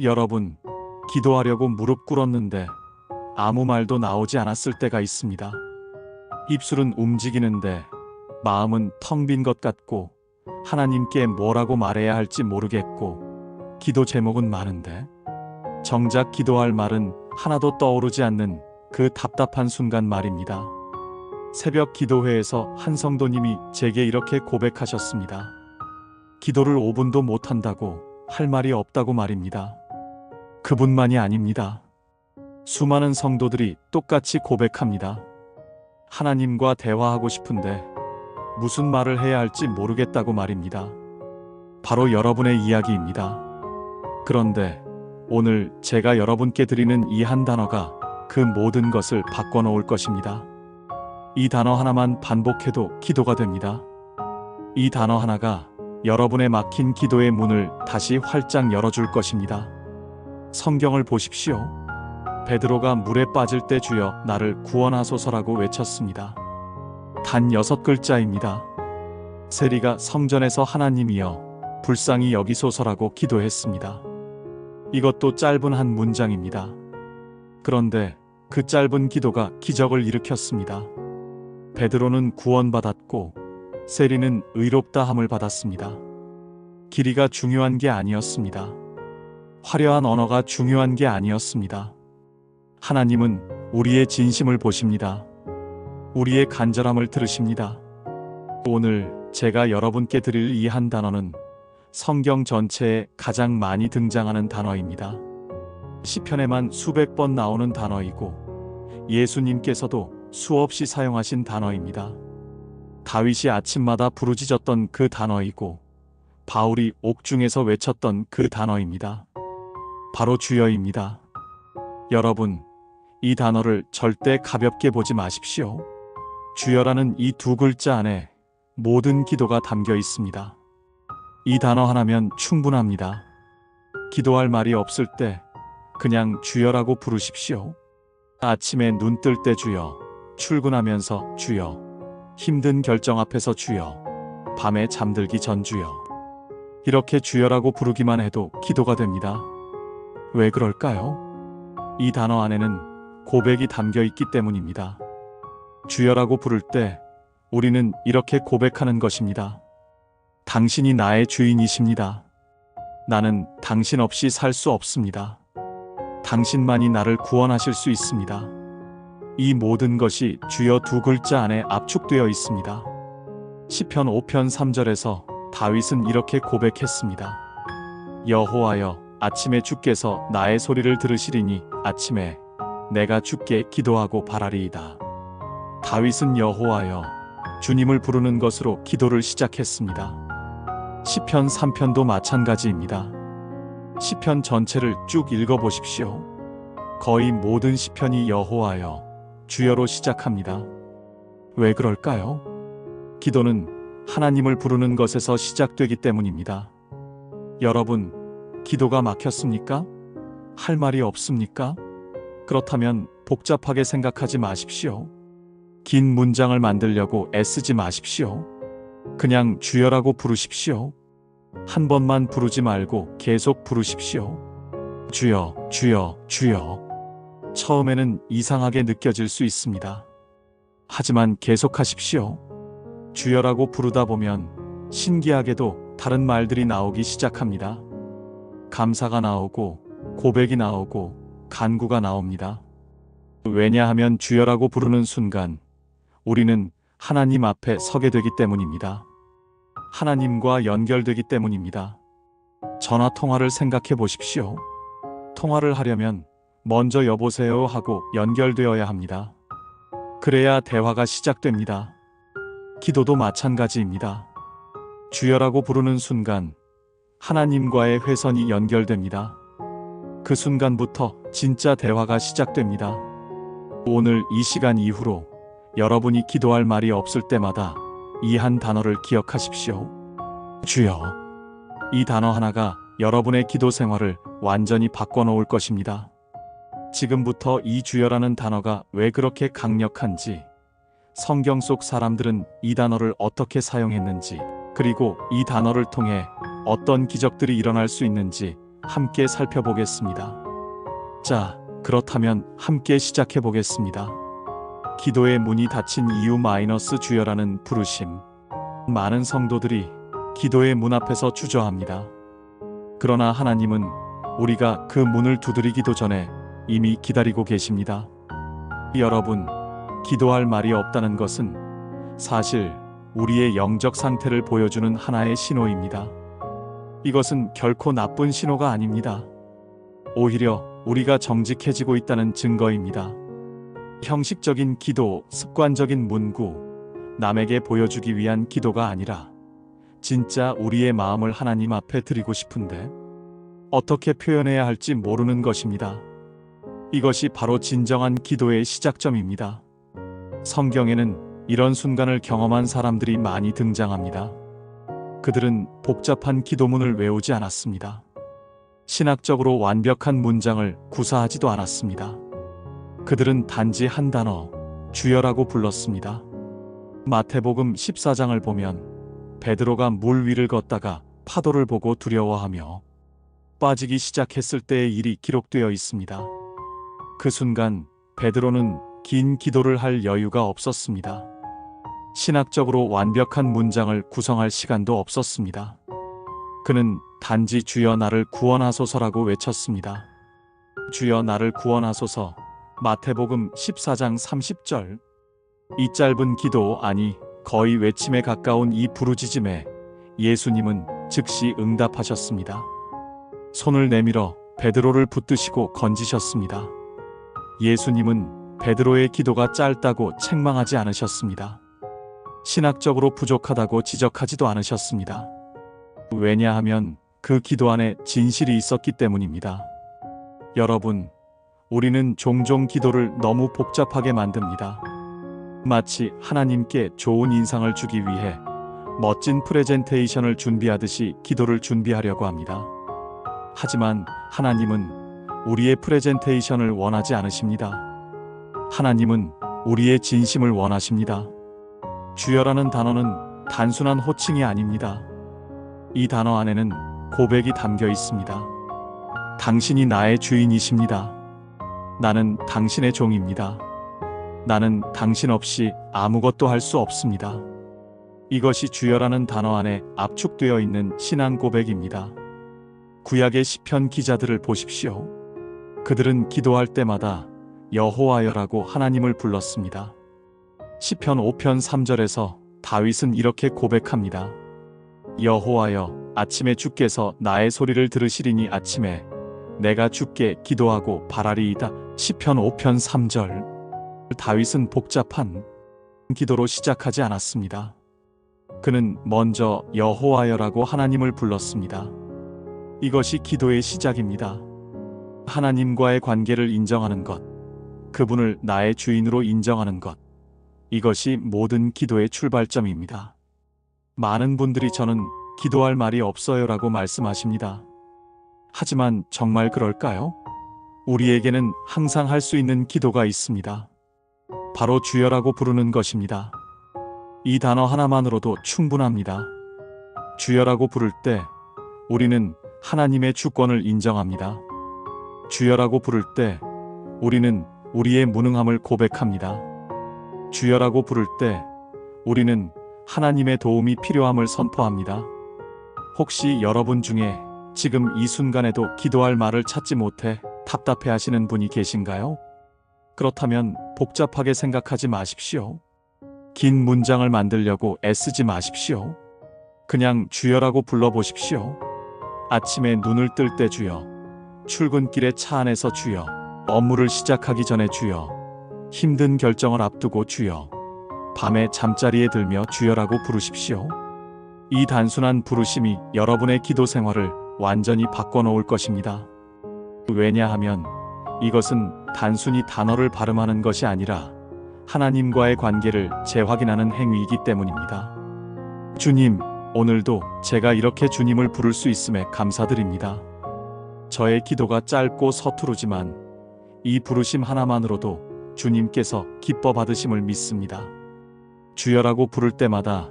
여러분, 기도하려고 무릎 꿇었는데 아무 말도 나오지 않았을 때가 있습니다. 입술은 움직이는데 마음은 텅 빈 것 같고 하나님께 뭐라고 말해야 할지 모르겠고 기도 제목은 많은데 정작 기도할 말은 하나도 떠오르지 않는 그 답답한 순간 말입니다. 새벽 기도회에서 한 성도님이 제게 이렇게 고백하셨습니다. 기도를 5분도 못한다고 할 말이 없다고 말입니다. 그분만이 아닙니다. 수많은 성도들이 똑같이 고백합니다. 하나님과 대화하고 싶은데 무슨 말을 해야 할지 모르겠다고 말입니다. 바로 여러분의 이야기입니다. 그런데 오늘 제가 여러분께 드리는 이 한 단어가 그 모든 것을 바꿔놓을 것입니다. 이 단어 하나만 반복해도 기도가 됩니다. 이 단어 하나가 여러분의 막힌 기도의 문을 다시 활짝 열어줄 것입니다. 성경을 보십시오. 베드로가 물에 빠질 때 주여 나를 구원하소서라고 외쳤습니다. 단 6글자입니다. 세리가 성전에서 하나님이여 불쌍히 여기소서라고 기도했습니다. 이것도 짧은 한 문장입니다. 그런데 그 짧은 기도가 기적을 일으켰습니다. 베드로는 구원받았고 세리는 의롭다함을 받았습니다. 길이가 중요한 게 아니었습니다. 화려한 언어가 중요한 게 아니었습니다. 하나님은 우리의 진심을 보십니다. 우리의 간절함을 들으십니다. 오늘 제가 여러분께 드릴 이 한 단어는 성경 전체에 가장 많이 등장하는 단어입니다. 시편에만 수백 번 나오는 단어이고 예수님께서도 수없이 사용하신 단어입니다. 다윗이 아침마다 부르짖었던 그 단어이고 바울이 옥중에서 외쳤던 그 단어입니다. 바로 주여입니다. 여러분, 이 단어를 절대 가볍게 보지 마십시오. 주여라는 이 두 글자 안에 모든 기도가 담겨 있습니다. 이 단어 하나면 충분합니다. 기도할 말이 없을 때 그냥 주여라고 부르십시오. 아침에 눈 뜰 때 주여, 출근하면서 주여, 힘든 결정 앞에서 주여, 밤에 잠들기 전 주여. 이렇게 주여라고 부르기만 해도 기도가 됩니다. 왜 그럴까요? 이 단어 안에는 고백이 담겨 있기 때문입니다. 주여라고 부를 때 우리는 이렇게 고백하는 것입니다. 당신이 나의 주인이십니다. 나는 당신 없이 살 수 없습니다. 당신만이 나를 구원하실 수 있습니다. 이 모든 것이 주여 두 글자 안에 압축되어 있습니다. 시편 5편 3절에서 다윗은 이렇게 고백했습니다. 여호와여, 아침에 주께서 나의 소리를 들으시리니 아침에 내가 주께 기도하고 바라리이다. 다윗은 여호와여, 주님을 부르는 것으로 기도를 시작했습니다. 시편 3편도 마찬가지입니다. 시편 전체를 쭉 읽어보십시오. 거의 모든 시편이 여호와여, 주여로 시작합니다. 왜 그럴까요? 기도는 하나님을 부르는 것에서 시작되기 때문입니다. 여러분, 기도가 막혔습니까? 할 말이 없습니까? 그렇다면 복잡하게 생각하지 마십시오. 긴 문장을 만들려고 애쓰지 마십시오. 그냥 주여라고 부르십시오. 한 번만 부르지 말고 계속 부르십시오. 주여, 주여, 주여. 처음에는 이상하게 느껴질 수 있습니다. 하지만 계속하십시오. 주여라고 부르다 보면 신기하게도 다른 말들이 나오기 시작합니다. 감사가 나오고 고백이 나오고 간구가 나옵니다. 왜냐하면 주여라고 부르는 순간 우리는 하나님 앞에 서게 되기 때문입니다. 하나님과 연결되기 때문입니다. 전화 통화를 생각해 보십시오. 통화를 하려면 먼저 여보세요 하고 연결되어야 합니다. 그래야 대화가 시작됩니다. 기도도 마찬가지입니다. 주여라고 부르는 순간 하나님과의 회선이 연결됩니다. 그 순간부터 진짜 대화가 시작됩니다. 오늘 이 시간 이후로 여러분이 기도할 말이 없을 때마다 이 한 단어를 기억하십시오. 주여. 이 단어 하나가 여러분의 기도 생활을 완전히 바꿔놓을 것입니다. 지금부터 이 주여라는 단어가 왜 그렇게 강력한지, 성경 속 사람들은 이 단어를 어떻게 사용했는지, 그리고 이 단어를 통해 어떤 기적들이 일어날 수 있는지 함께 살펴보겠습니다. 자, 그렇다면 함께 시작해 보겠습니다. 기도의 문이 닫힌 이유 주여라는 부르심. 많은 성도들이 기도의 문 앞에서 주저합니다. 그러나 하나님은 우리가 그 문을 두드리기도 전에 이미 기다리고 계십니다. 여러분, 기도할 말이 없다는 것은 사실 우리의 영적 상태를 보여주는 하나의 신호입니다. 이것은 결코 나쁜 신호가 아닙니다. 오히려 우리가 정직해지고 있다는 증거입니다. 형식적인 기도, 습관적인 문구, 남에게 보여주기 위한 기도가 아니라 진짜 우리의 마음을 하나님 앞에 드리고 싶은데 어떻게 표현해야 할지 모르는 것입니다. 이것이 바로 진정한 기도의 시작점입니다. 성경에는 이런 순간을 경험한 사람들이 많이 등장합니다. 그들은 복잡한 기도문을 외우지 않았습니다. 신학적으로 완벽한 문장을 구사하지도 않았습니다. 그들은 단지 한 단어, 주여라고 불렀습니다. 마태복음 14장을 보면 베드로가 물 위를 걷다가 파도를 보고 두려워하며 빠지기 시작했을 때의 일이 기록되어 있습니다. 그 순간 베드로는 긴 기도를 할 여유가 없었습니다. 신학적으로 완벽한 문장을 구성할 시간도 없었습니다. 그는 단지 주여 나를 구원하소서라고 외쳤습니다. 주여 나를 구원하소서. 마태복음 14장 30절. 이 짧은 기도, 아니 거의 외침에 가까운 이 부르짖음에 예수님은 즉시 응답하셨습니다. 손을 내밀어 베드로를 붙드시고 건지셨습니다. 예수님은 베드로의 기도가 짧다고 책망하지 않으셨습니다. 신학적으로 부족하다고 지적하지도 않으셨습니다. 왜냐하면 그 기도 안에 진실이 있었기 때문입니다. 여러분, 우리는 종종 기도를 너무 복잡하게 만듭니다. 마치 하나님께 좋은 인상을 주기 위해 멋진 프레젠테이션을 준비하듯이 기도를 준비하려고 합니다. 하지만 하나님은 우리의 프레젠테이션을 원하지 않으십니다. 하나님은 우리의 진심을 원하십니다. 주여라는 단어는 단순한 호칭이 아닙니다. 이 단어 안에는 고백이 담겨 있습니다. 당신이 나의 주인이십니다. 나는 당신의 종입니다. 나는 당신 없이 아무것도 할 수 없습니다. 이것이 주여라는 단어 안에 압축되어 있는 신앙 고백입니다. 구약의 시편 기자들을 보십시오. 그들은 기도할 때마다 여호와여라고 하나님을 불렀습니다. 시편 5편 3절에서 다윗은 이렇게 고백합니다. 여호와여, 아침에 주께서 나의 소리를 들으시리니 아침에 내가 주께 기도하고 바라리이다. 시편 5편 3절. 다윗은 복잡한 기도로 시작하지 않았습니다. 그는 먼저 여호와여라고 하나님을 불렀습니다. 이것이 기도의 시작입니다. 하나님과의 관계를 인정하는 것, 그분을 나의 주인으로 인정하는 것, 이것이 모든 기도의 출발점입니다. 많은 분들이 저는 기도할 말이 없어요라고 말씀하십니다. 하지만 정말 그럴까요? 우리에게는 항상 할 수 있는 기도가 있습니다. 바로 주여라고 부르는 것입니다. 이 단어 하나만으로도 충분합니다. 주여라고 부를 때 우리는 하나님의 주권을 인정합니다. 주여라고 부를 때 우리는 우리의 무능함을 고백합니다. 주여라고 부를 때 우리는 하나님의 도움이 필요함을 선포합니다. 혹시 여러분 중에 지금 이 순간에도 기도할 말을 찾지 못해 답답해 하시는 분이 계신가요? 그렇다면 복잡하게 생각하지 마십시오. 긴 문장을 만들려고 애쓰지 마십시오. 그냥 주여라고 불러보십시오. 아침에 눈을 뜰 때 주여, 출근길에 차 안에서 주여, 업무를 시작하기 전에 주여, 힘든 결정을 앞두고 주여, 밤에 잠자리에 들며 주여라고 부르십시오. 이 단순한 부르심이 여러분의 기도 생활을 완전히 바꿔놓을 것입니다. 왜냐하면 이것은 단순히 단어를 발음하는 것이 아니라 하나님과의 관계를 재확인하는 행위이기 때문입니다. 주님, 오늘도 제가 이렇게 주님을 부를 수 있음에 감사드립니다. 저의 기도가 짧고 서투르지만 이 부르심 하나만으로도 주님께서 기뻐 받으심을 믿습니다. 주여라고 부를 때마다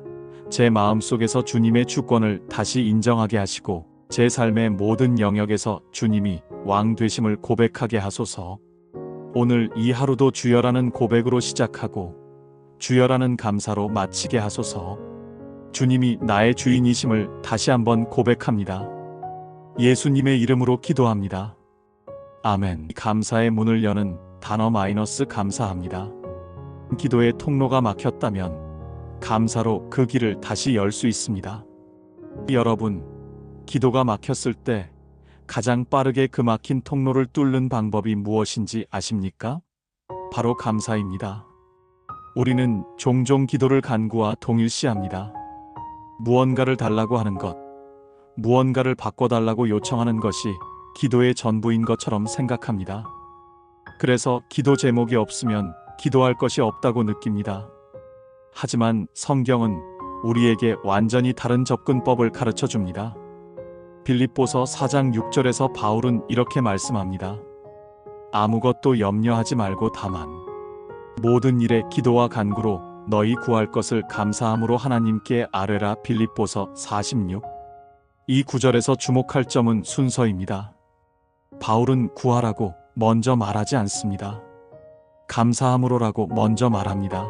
제 마음속에서 주님의 주권을 다시 인정하게 하시고 제 삶의 모든 영역에서 주님이 왕 되심을 고백하게 하소서. 오늘 이 하루도 주여라는 고백으로 시작하고 주여라는 감사로 마치게 하소서. 주님이 나의 주인이심을 다시 한번 고백합니다. 예수님의 이름으로 기도합니다. 아멘. 감사의 문을 여는 단어 감사합니다. 기도의 통로가 막혔다면 감사로 그 길을 다시 열 수 있습니다. 여러분, 기도가 막혔을 때 가장 빠르게 그 막힌 통로를 뚫는 방법이 무엇인지 아십니까? 바로 감사입니다. 우리는 종종 기도를 간구와 동일시합니다. 무언가를 달라고 하는 것, 무언가를 바꿔달라고 요청하는 것이 기도의 전부인 것처럼 생각합니다. 그래서 기도 제목이 없으면 기도할 것이 없다고 느낍니다. 하지만 성경은 우리에게 완전히 다른 접근법을 가르쳐 줍니다. 빌립보서 4장 6절에서 바울은 이렇게 말씀합니다. 아무것도 염려하지 말고 다만 모든 일에 기도와 간구로 너희 구할 것을 감사함으로 하나님께 아뢰라. 빌립보서 46. 이 구절에서 주목할 점은 순서입니다. 바울은 구하라고 먼저 말하지 않습니다. 감사함으로라고 먼저 말합니다.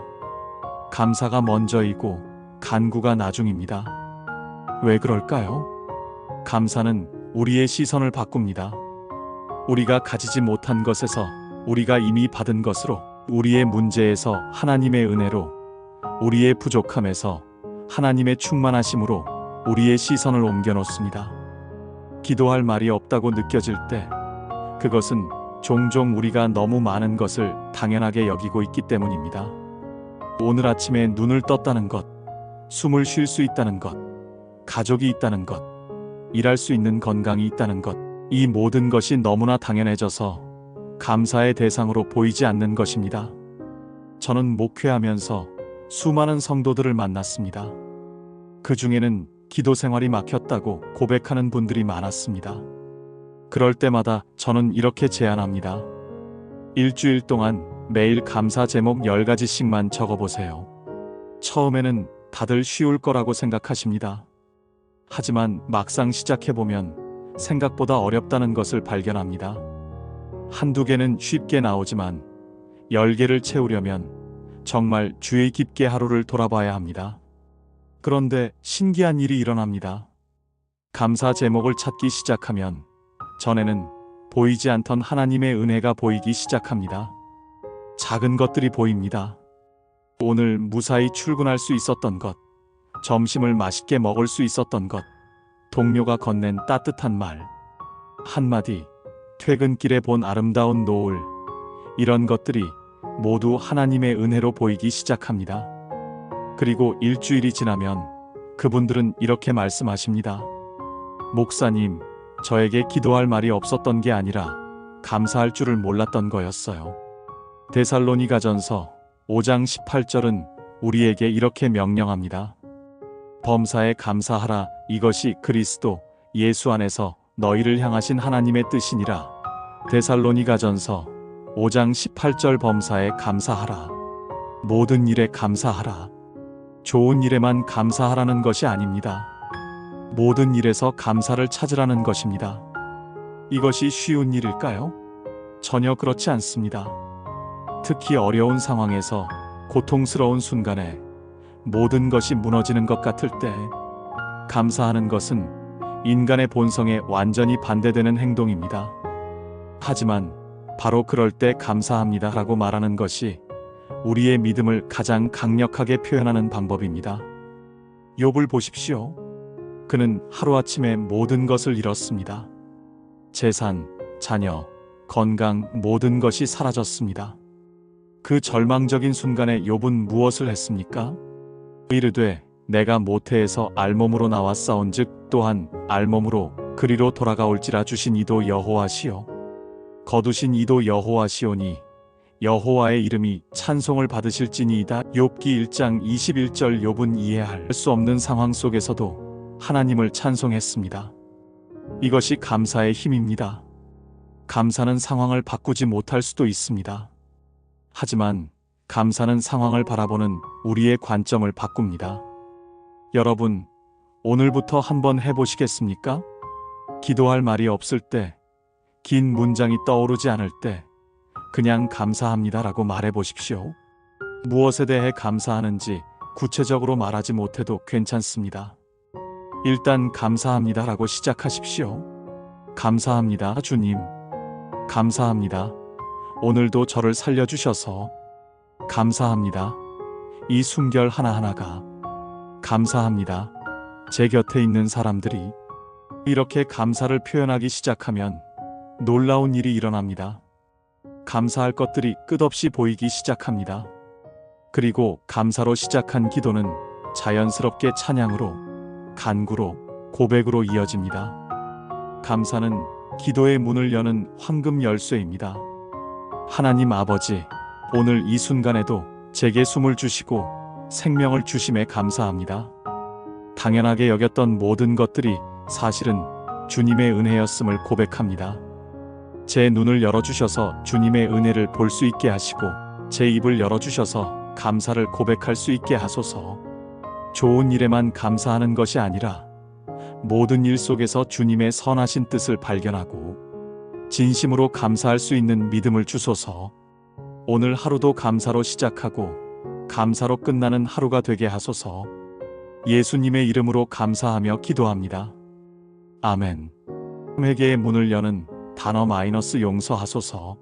감사가 먼저이고 간구가 나중입니다. 왜 그럴까요? 감사는 우리의 시선을 바꿉니다. 우리가 가지지 못한 것에서 우리가 이미 받은 것으로, 우리의 문제에서 하나님의 은혜로, 우리의 부족함에서 하나님의 충만하심으로 우리의 시선을 옮겨 놓습니다. 기도할 말이 없다고 느껴질 때 그것은 종종 우리가 너무 많은 것을 당연하게 여기고 있기 때문입니다. 오늘 아침에 눈을 떴다는 것, 숨을 쉴 수 있다는 것, 가족이 있다는 것, 일할 수 있는 건강이 있다는 것, 이 모든 것이 너무나 당연해져서 감사의 대상으로 보이지 않는 것입니다. 저는 목회하면서 수많은 성도들을 만났습니다. 그 중에는 기도 생활이 막혔다고 고백하는 분들이 많았습니다. 그럴 때마다 저는 이렇게 제안합니다. 일주일 동안 매일 감사 제목 10가지씩만 적어보세요. 처음에는 다들 쉬울 거라고 생각하십니다. 하지만 막상 시작해보면 생각보다 어렵다는 것을 발견합니다. 한두 개는 쉽게 나오지만 10개를 채우려면 정말 주의 깊게 하루를 돌아봐야 합니다. 그런데 신기한 일이 일어납니다. 감사 제목을 찾기 시작하면 전에는 보이지 않던 하나님의 은혜가 보이기 시작합니다. 작은 것들이 보입니다. 오늘 무사히 출근할 수 있었던 것, 점심을 맛있게 먹을 수 있었던 것, 동료가 건넨 따뜻한 말, 한마디, 퇴근길에 본 아름다운 노을, 이런 것들이 모두 하나님의 은혜로 보이기 시작합니다. 그리고 일주일이 지나면 그분들은 이렇게 말씀하십니다. 목사님, 저에게 기도할 말이 없었던 게 아니라 감사할 줄을 몰랐던 거였어요. 데살로니가전서 5장 18절은 우리에게 이렇게 명령합니다. 범사에 감사하라. 이것이 그리스도 예수 안에서 너희를 향하신 하나님의 뜻이니라. 데살로니가전서 5장 18절 범사에 감사하라. 모든 일에 감사하라. 좋은 일에만 감사하라는 것이 아닙니다. 모든 일에서 감사를 찾으라는 것입니다. 이것이 쉬운 일일까요? 전혀 그렇지 않습니다. 특히 어려운 상황에서, 고통스러운 순간에, 모든 것이 무너지는 것 같을 때 감사하는 것은 인간의 본성에 완전히 반대되는 행동입니다. 하지만 바로 그럴 때 감사합니다 라고 말하는 것이 우리의 믿음을 가장 강력하게 표현하는 방법입니다. 욥을 보십시오. 그는 하루아침에 모든 것을 잃었습니다. 재산, 자녀, 건강, 모든 것이 사라졌습니다. 그 절망적인 순간에 욥은 무엇을 했습니까? 이르되 내가 모태에서 알몸으로 나왔사온즉 또한 알몸으로 그리로 돌아가올지라. 주신 이도 여호와시요 거두신 이도 여호와시오니 여호와의 이름이 찬송을 받으실지니이다. 욥기 1장 21절. 욥은 이해할 수 없는 상황 속에서도 하나님을 찬송했습니다. 이것이 감사의 힘입니다. 감사는 상황을 바꾸지 못할 수도 있습니다. 하지만 감사는 상황을 바라보는 우리의 관점을 바꿉니다. 여러분, 오늘부터 한번 해보시겠습니까? 기도할 말이 없을 때, 긴 문장이 떠오르지 않을 때, 그냥 감사합니다라고 말해 보십시오. 무엇에 대해 감사하는지 구체적으로 말하지 못해도 괜찮습니다. 일단 감사합니다라고 시작하십시오. 감사합니다, 주님. 감사합니다. 오늘도 저를 살려주셔서. 감사합니다. 이 순결 하나하나가. 감사합니다. 제 곁에 있는 사람들이. 이렇게 감사를 표현하기 시작하면 놀라운 일이 일어납니다. 감사할 것들이 끝없이 보이기 시작합니다. 그리고 감사로 시작한 기도는 자연스럽게 찬양으로, 간구로, 고백으로 이어집니다. 감사는 기도의 문을 여는 황금 열쇠입니다. 하나님 아버지, 오늘 이 순간에도 제게 숨을 주시고 생명을 주심에 감사합니다. 당연하게 여겼던 모든 것들이 사실은 주님의 은혜였음을 고백합니다. 제 눈을 열어주셔서 주님의 은혜를 볼 수 있게 하시고 제 입을 열어주셔서 감사를 고백할 수 있게 하소서. 좋은 일에만 감사하는 것이 아니라 모든 일 속에서 주님의 선하신 뜻을 발견하고 진심으로 감사할 수 있는 믿음을 주소서. 오늘 하루도 감사로 시작하고 감사로 끝나는 하루가 되게 하소서. 예수님의 이름으로 감사하며 기도합니다. 아멘. 회개의 문을 여는 단어 마이너스 용서하소서.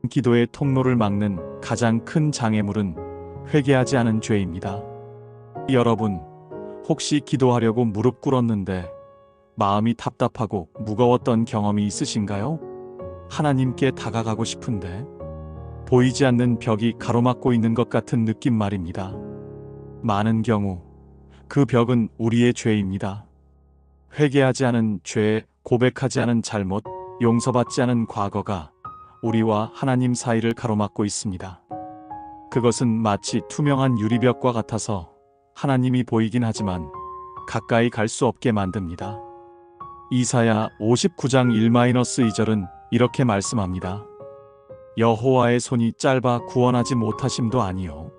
기도의 통로를 막는 가장 큰 장애물은 회개하지 않은 죄입니다. 여러분, 혹시 기도하려고 무릎 꿇었는데 마음이 답답하고 무거웠던 경험이 있으신가요? 하나님께 다가가고 싶은데 보이지 않는 벽이 가로막고 있는 것 같은 느낌 말입니다. 많은 경우 그 벽은 우리의 죄입니다. 회개하지 않은 죄, 고백하지 않은 잘못, 용서받지 않은 과거가 우리와 하나님 사이를 가로막고 있습니다. 그것은 마치 투명한 유리벽과 같아서 하나님이 보이긴 하지만 가까이 갈 수 없게 만듭니다. 이사야 59장 1-2절은 이렇게 말씀합니다. 여호와의 손이 짧아 구원하지 못하심도 아니요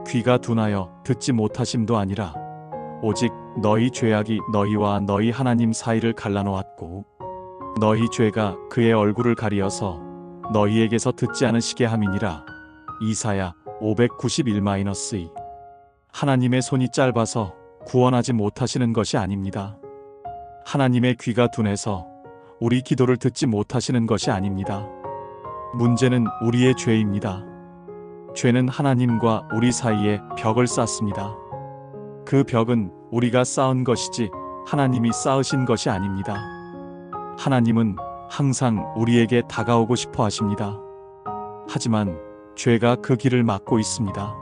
귀가 둔하여 듣지 못하심도 아니라 오직 너희 죄악이 너희와 너희 하나님 사이를 갈라놓았고 너희 죄가 그의 얼굴을 가리어서 너희에게서 듣지 않으시게 함이니라. 이사야 591-2. 하나님의 손이 짧아서 구원하지 못하시는 것이 아닙니다. 하나님의 귀가 둔해서 우리 기도를 듣지 못하시는 것이 아닙니다. 문제는 우리의 죄입니다. 죄는 하나님과 우리 사이에 벽을 쌓습니다. 그 벽은 우리가 쌓은 것이지 하나님이 쌓으신 것이 아닙니다. 하나님은 항상 우리에게 다가오고 싶어 하십니다. 하지만 죄가 그 길을 막고 있습니다.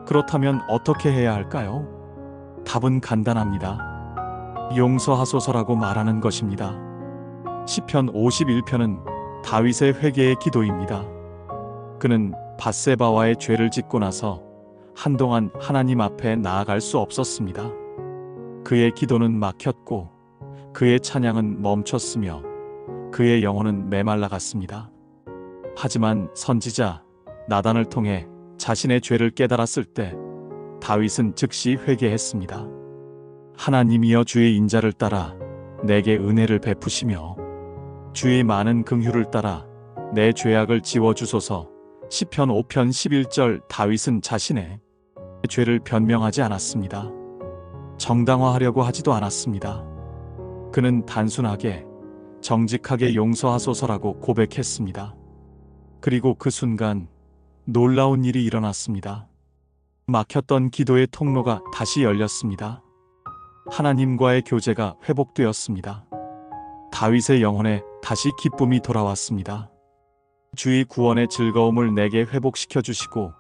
그렇다면 어떻게 해야 할까요? 답은 간단합니다. 용서하소서라고 말하는 것입니다. 시편 51편은 다윗의 회개의 기도입니다. 그는 밧세바와의 죄를 짓고 나서 한동안 하나님 앞에 나아갈 수 없었습니다. 그의 기도는 막혔고 그의 찬양은 멈췄으며 그의 영혼은 메말라갔습니다. 하지만 선지자 나단을 통해 자신의 죄를 깨달았을 때 다윗은 즉시 회개했습니다. 하나님이여 주의 인자를 따라 내게 은혜를 베푸시며 주의 많은 긍휼을 따라 내 죄악을 지워주소서. 시편 5편 11절. 다윗은 자신의 죄를 변명하지 않았습니다. 정당화하려고 하지도 않았습니다. 그는 단순하게 정직하게 용서하소서라고 고백했습니다. 그리고 그 순간 놀라운 일이 일어났습니다. 막혔던 기도의 통로가 다시 열렸습니다. 하나님과의 교제가 회복되었습니다. 다윗의 영혼에 다시 기쁨이 돌아왔습니다. 주의 구원의 즐거움을 내게 회복시켜 주시고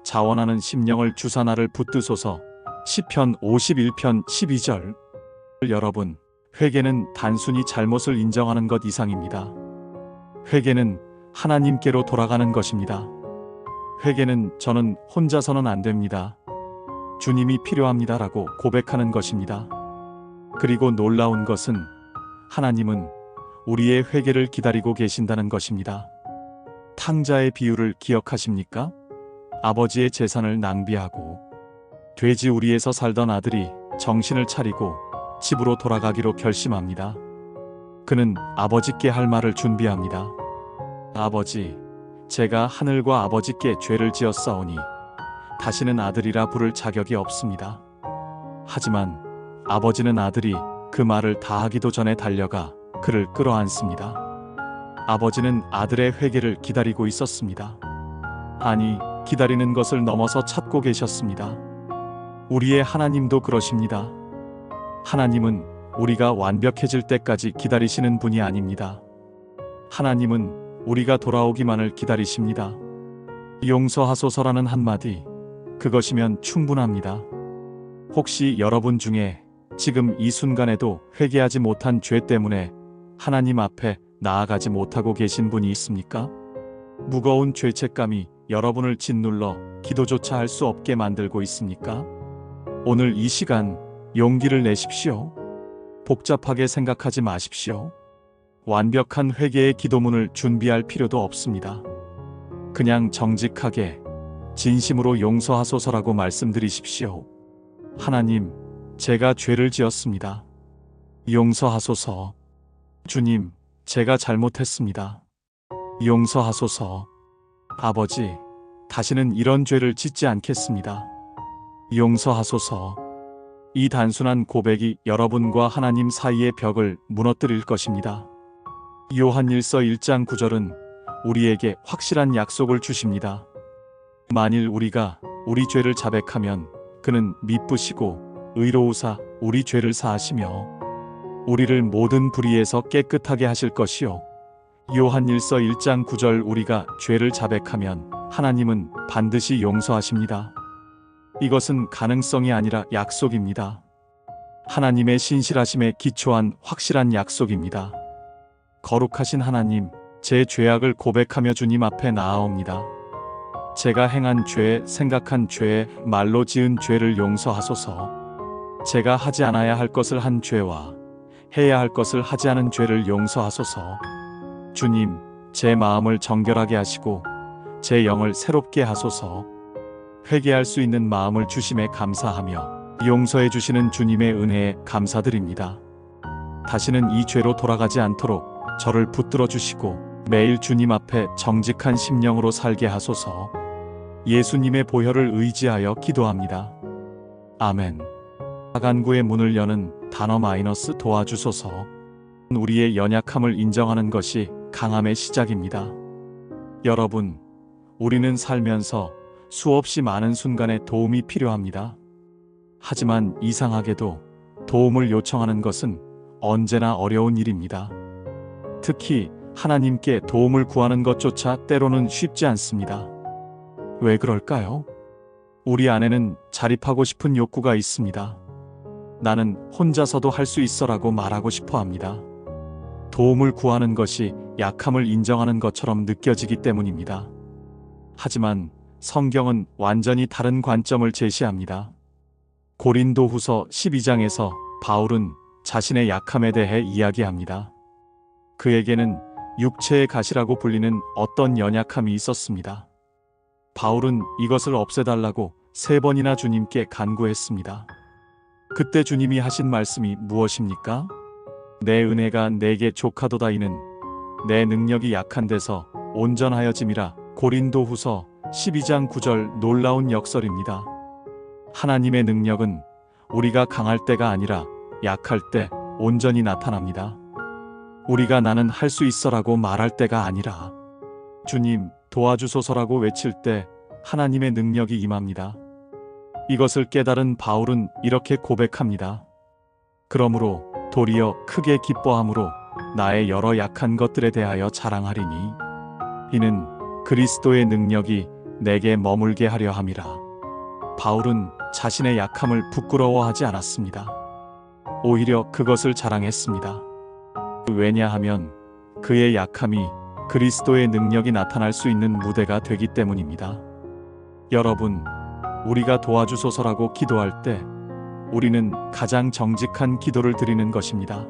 자원하는 심령을 주사 나를 붙드소서. 시편 51편 12절. 여러분, 회개는 단순히 잘못을 인정하는 것 이상입니다. 회개는 하나님께로 돌아가는 것입니다. 회개는 저는 혼자서는 안 됩니다. 주님이 필요합니다라고 고백하는 것입니다. 그리고 놀라운 것은 하나님은 우리의 회개를 기다리고 계신다는 것입니다. 탕자의 비유를 기억하십니까? 아버지의 재산을 낭비하고 돼지 우리에서 살던 아들이 정신을 차리고 집으로 돌아가기로 결심합니다. 그는 아버지께 할 말을 준비합니다. 아버지, 제가 하늘과 아버지께 죄를 지었사오니 다시는 아들이라 부를 자격이 없습니다. 하지만 아버지는 아들이 그 말을 다하기도 전에 달려가 그를 끌어안습니다. 아버지는 아들의 회개를 기다리고 있었습니다. 아니, 기다리는 것을 넘어서 찾고 계셨습니다. 우리의 하나님도 그러십니다. 하나님은 우리가 완벽해질 때까지 기다리시는 분이 아닙니다. 하나님은 우리가 돌아오기만을 기다리십니다. 용서하소서라는 한마디, 그것이면 충분합니다. 혹시 여러분 중에 지금 이 순간에도 회개하지 못한 죄 때문에 하나님 앞에 나아가지 못하고 계신 분이 있습니까? 무거운 죄책감이 여러분을 짓눌러 기도조차 할 수 없게 만들고 있습니까? 오늘 이 시간 용기를 내십시오. 복잡하게 생각하지 마십시오. 완벽한 회개의 기도문을 준비할 필요도 없습니다. 그냥 정직하게 진심으로 용서하소서라고 말씀드리십시오. 하나님, 제가 죄를 지었습니다. 용서하소서. 주님, 제가 잘못했습니다. 용서하소서. 아버지, 다시는 이런 죄를 짓지 않겠습니다. 용서하소서. 이 단순한 고백이 여러분과 하나님 사이의 벽을 무너뜨릴 것입니다. 요한일서 1장 9절은 우리에게 확실한 약속을 주십니다. 만일 우리가 우리 죄를 자백하면 그는 미쁘시고 의로우사 우리 죄를 사하시며 우리를 모든 불의에서 깨끗하게 하실 것이요. 요한일서 1장 9절 우리가 죄를 자백하면 하나님은 반드시 용서하십니다. 이것은 가능성이 아니라 약속입니다. 하나님의 신실하심에 기초한 확실한 약속입니다. 거룩하신 하나님, 제 죄악을 고백하며 주님 앞에 나아옵니다. 제가 행한 죄, 생각한 죄, 말로 지은 죄를 용서하소서. 제가 하지 않아야 할 것을 한 죄와 해야 할 것을 하지 않은 죄를 용서하소서. 주님, 제 마음을 정결하게 하시고 제 영을 새롭게 하소서. 회개할 수 있는 마음을 주심에 감사하며 용서해 주시는 주님의 은혜에 감사드립니다. 다시는 이 죄로 돌아가지 않도록 저를 붙들어 주시고 매일 주님 앞에 정직한 심령으로 살게 하소서. 예수님의 보혈을 의지하여 기도합니다. 아멘. 하간구의 문을 여는 단어 마이너스 도와주소서. 우리의 연약함을 인정하는 것이 강함의 시작입니다. 여러분, 우리는 살면서 수없이 많은 순간에 도움이 필요합니다. 하지만 이상하게도 도움을 요청하는 것은 언제나 어려운 일입니다. 특히 하나님께 도움을 구하는 것조차 때로는 쉽지 않습니다. 왜 그럴까요? 우리 안에는 자립하고 싶은 욕구가 있습니다. 나는 혼자서도 할 수 있어라고 말하고 싶어 합니다. 도움을 구하는 것이 약함을 인정하는 것처럼 느껴지기 때문입니다. 하지만 성경은 완전히 다른 관점을 제시합니다. 고린도후서 12장에서 바울은 자신의 약함에 대해 이야기합니다. 그에게는 육체의 가시라고 불리는 어떤 연약함이 있었습니다. 바울은 이것을 없애달라고 3번이나 주님께 간구했습니다. 그때 주님이 하신 말씀이 무엇입니까? 내 은혜가 내게 족하도다이는 내 능력이 약한 데서 온전하여짐이라. 고린도후서 12장 9절 놀라운 역설입니다. 하나님의 능력은 우리가 강할 때가 아니라 약할 때 온전히 나타납니다. 우리가 나는 할 수 있어라고 말할 때가 아니라 주님 도와주소서라고 외칠 때 하나님의 능력이 임합니다. 이것을 깨달은 바울은 이렇게 고백합니다. 그러므로 도리어 크게 기뻐함으로 나의 여러 약한 것들에 대하여 자랑하리니 이는 그리스도의 능력이 내게 머물게 하려 함이라. 바울은 자신의 약함을 부끄러워하지 않았습니다. 오히려 그것을 자랑했습니다. 왜냐하면 그의 약함이 그리스도의 능력이 나타날 수 있는 무대가 되기 때문입니다. 여러분, 우리가 도와주소서라고 기도할 때 우리는 가장 정직한 기도를 드리는 것입니다.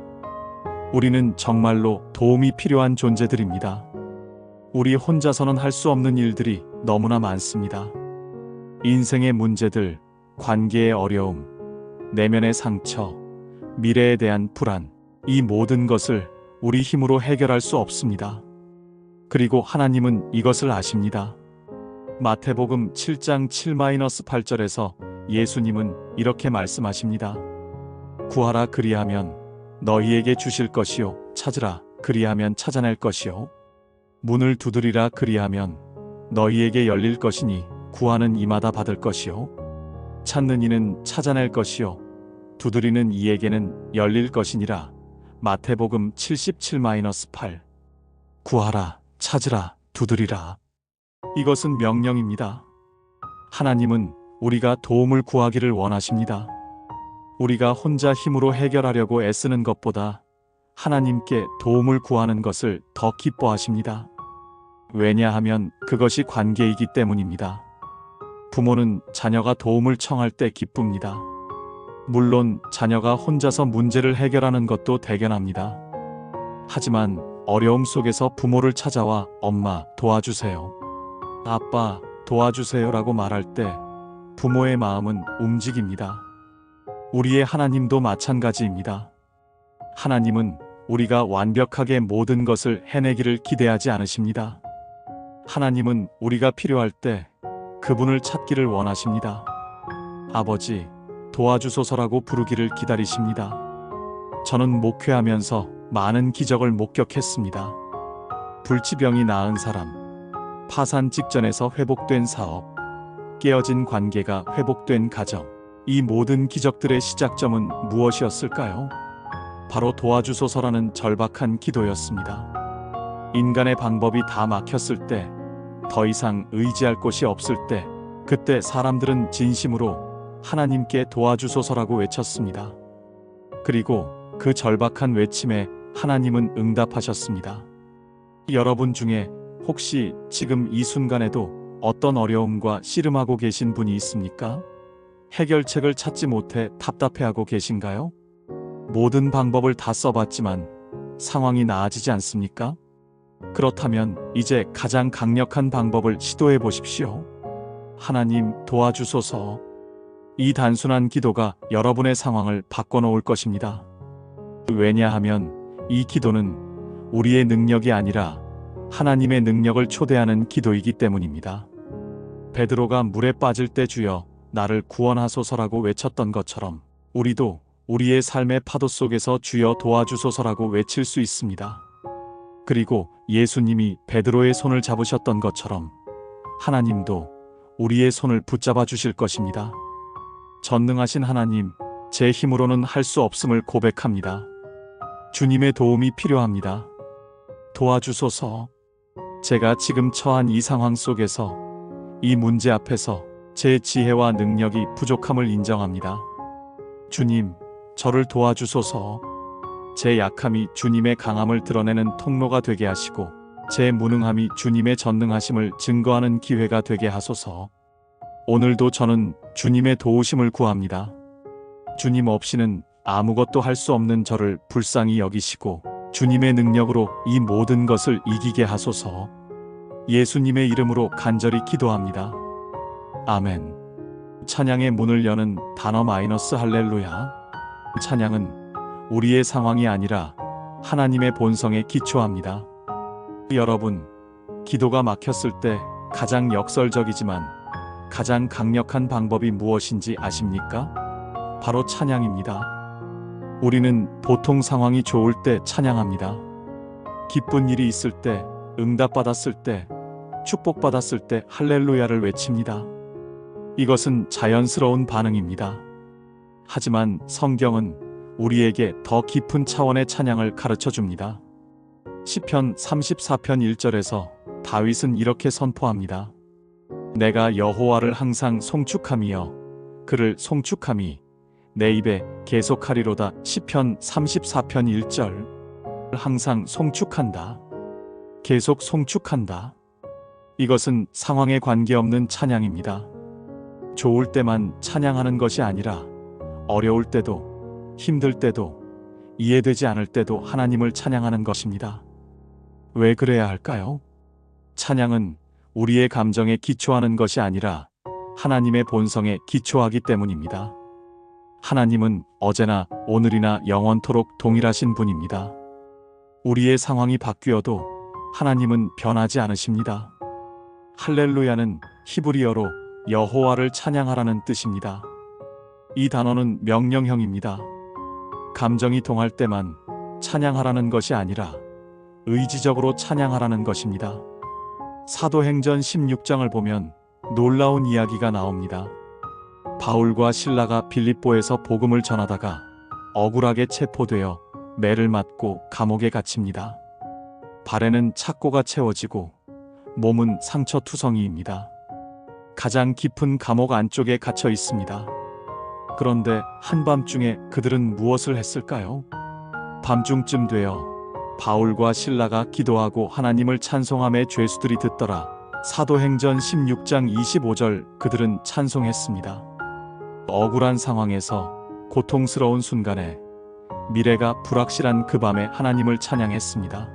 우리는 정말로 도움이 필요한 존재들입니다. 우리 혼자서는 할 수 없는 일들이 너무나 많습니다. 인생의 문제들, 관계의 어려움, 내면의 상처, 미래에 대한 불안, 이 모든 것을 우리 힘으로 해결할 수 없습니다. 그리고 하나님은 이것을 아십니다. 마태복음 7장 7-8절에서 예수님은 이렇게 말씀하십니다. 구하라 그리하면 너희에게 주실 것이요, 찾으라 그리하면 찾아낼 것이요, 문을 두드리라 그리하면 너희에게 열릴 것이니 구하는 이마다 받을 것이요, 찾는 이는 찾아낼 것이요, 두드리는 이에게는 열릴 것이니라. 마태복음 77-8. 구하라, 찾으라, 두드리라. 이것은 명령입니다. 하나님은 우리가 도움을 구하기를 원하십니다. 우리가 혼자 힘으로 해결하려고 애쓰는 것보다 하나님께 도움을 구하는 것을 더 기뻐하십니다. 왜냐하면 그것이 관계이기 때문입니다. 부모는 자녀가 도움을 청할 때 기쁩니다. 물론 자녀가 혼자서 문제를 해결하는 것도 대견합니다. 하지만 어려움 속에서 부모를 찾아와 엄마 도와주세요, 아빠 도와주세요라고 말할 때 부모의 마음은 움직입니다. 우리의 하나님도 마찬가지입니다. 하나님은 우리가 완벽하게 모든 것을 해내기를 기대하지 않으십니다. 하나님은 우리가 필요할 때 그분을 찾기를 원하십니다. 아버지, 도와주소서라고 부르기를 기다리십니다. 저는 목회하면서 많은 기적을 목격했습니다. 불치병이 나은 사람, 파산 직전에서 회복된 사업, 깨어진 관계가 회복된 가정, 이 모든 기적들의 시작점은 무엇이었을까요? 바로 도와주소서라는 절박한 기도였습니다. 인간의 방법이 다 막혔을 때, 더 이상 의지할 곳이 없을 때, 그때 사람들은 진심으로 하나님께 도와주소서라고 외쳤습니다. 그리고 그 절박한 외침에 하나님은 응답하셨습니다. 여러분 중에 혹시 지금 이 순간에도 어떤 어려움과 씨름하고 계신 분이 있습니까? 해결책을 찾지 못해 답답해하고 계신가요? 모든 방법을 다 써봤지만 상황이 나아지지 않습니까? 그렇다면 이제 가장 강력한 방법을 시도해 보십시오. 하나님 도와주소서. 이 단순한 기도가 여러분의 상황을 바꿔놓을 것입니다. 왜냐하면 이 기도는 우리의 능력이 아니라 하나님의 능력을 초대하는 기도이기 때문입니다. 베드로가 물에 빠질 때 주여 나를 구원하소서라고 외쳤던 것처럼 우리도 우리의 삶의 파도 속에서 주여 도와주소서라고 외칠 수 있습니다. 그리고 예수님이 베드로의 손을 잡으셨던 것처럼 하나님도 우리의 손을 붙잡아 주실 것입니다. 전능하신 하나님, 제 힘으로는 할 수 없음을 고백합니다. 주님의 도움이 필요합니다. 도와주소서. 제가 지금 처한 이 상황 속에서, 이 문제 앞에서 제 지혜와 능력이 부족함을 인정합니다. 주님, 저를 도와주소서. 제 약함이 주님의 강함을 드러내는 통로가 되게 하시고 제 무능함이 주님의 전능하심을 증거하는 기회가 되게 하소서. 오늘도 저는 주님의 도우심을 구합니다. 주님 없이는 아무것도 할 수 없는 저를 불쌍히 여기시고 주님의 능력으로 이 모든 것을 이기게 하소서. 예수님의 이름으로 간절히 기도합니다. 아멘. 찬양의 문을 여는 단어 마이너스 할렐루야. 찬양은 우리의 상황이 아니라 하나님의 본성에 기초합니다. 여러분, 기도가 막혔을 때 가장 역설적이지만 가장 강력한 방법이 무엇인지 아십니까? 바로 찬양입니다. 우리는 보통 상황이 좋을 때 찬양합니다. 기쁜 일이 있을 때, 응답받았을 때, 축복받았을 때 할렐루야를 외칩니다. 이것은 자연스러운 반응입니다. 하지만 성경은 우리에게 더 깊은 차원의 찬양을 가르쳐 줍니다. 시편 34편 1절에서 다윗은 이렇게 선포합니다. 내가 여호와를 항상 송축함이여 그를 송축함이 내 입에 계속하리로다. 시편 34편 1절. 항상 송축한다. 계속 송축한다. 이것은 상황에 관계없는 찬양입니다. 좋을 때만 찬양하는 것이 아니라 어려울 때도, 힘들 때도, 이해되지 않을 때도 하나님을 찬양하는 것입니다. 왜 그래야 할까요? 찬양은 우리의 감정에 기초하는 것이 아니라 하나님의 본성에 기초하기 때문입니다. 하나님은 어제나 오늘이나 영원토록 동일하신 분입니다. 우리의 상황이 바뀌어도 하나님은 변하지 않으십니다. 할렐루야는 히브리어로 여호와를 찬양하라는 뜻입니다. 이 단어는 명령형입니다. 감정이 동할 때만 찬양하라는 것이 아니라 의지적으로 찬양하라는 것입니다. 사도행전 16장을 보면 놀라운 이야기가 나옵니다. 바울과 실라가 빌립보에서 복음을 전하다가 억울하게 체포되어 매를 맞고 감옥에 갇힙니다. 발에는 착고가 채워지고 몸은 상처투성이입니다. 가장 깊은 감옥 안쪽에 갇혀 있습니다. 그런데 한밤중에 그들은 무엇을 했을까요? 밤중쯤 되어 바울과 실라가 기도하고 하나님을 찬송함에 죄수들이 듣더라. 사도행전 16장 25절 그들은 찬송했습니다. 억울한 상황에서 고통스러운 순간에 미래가 불확실한 그 밤에 하나님을 찬양했습니다.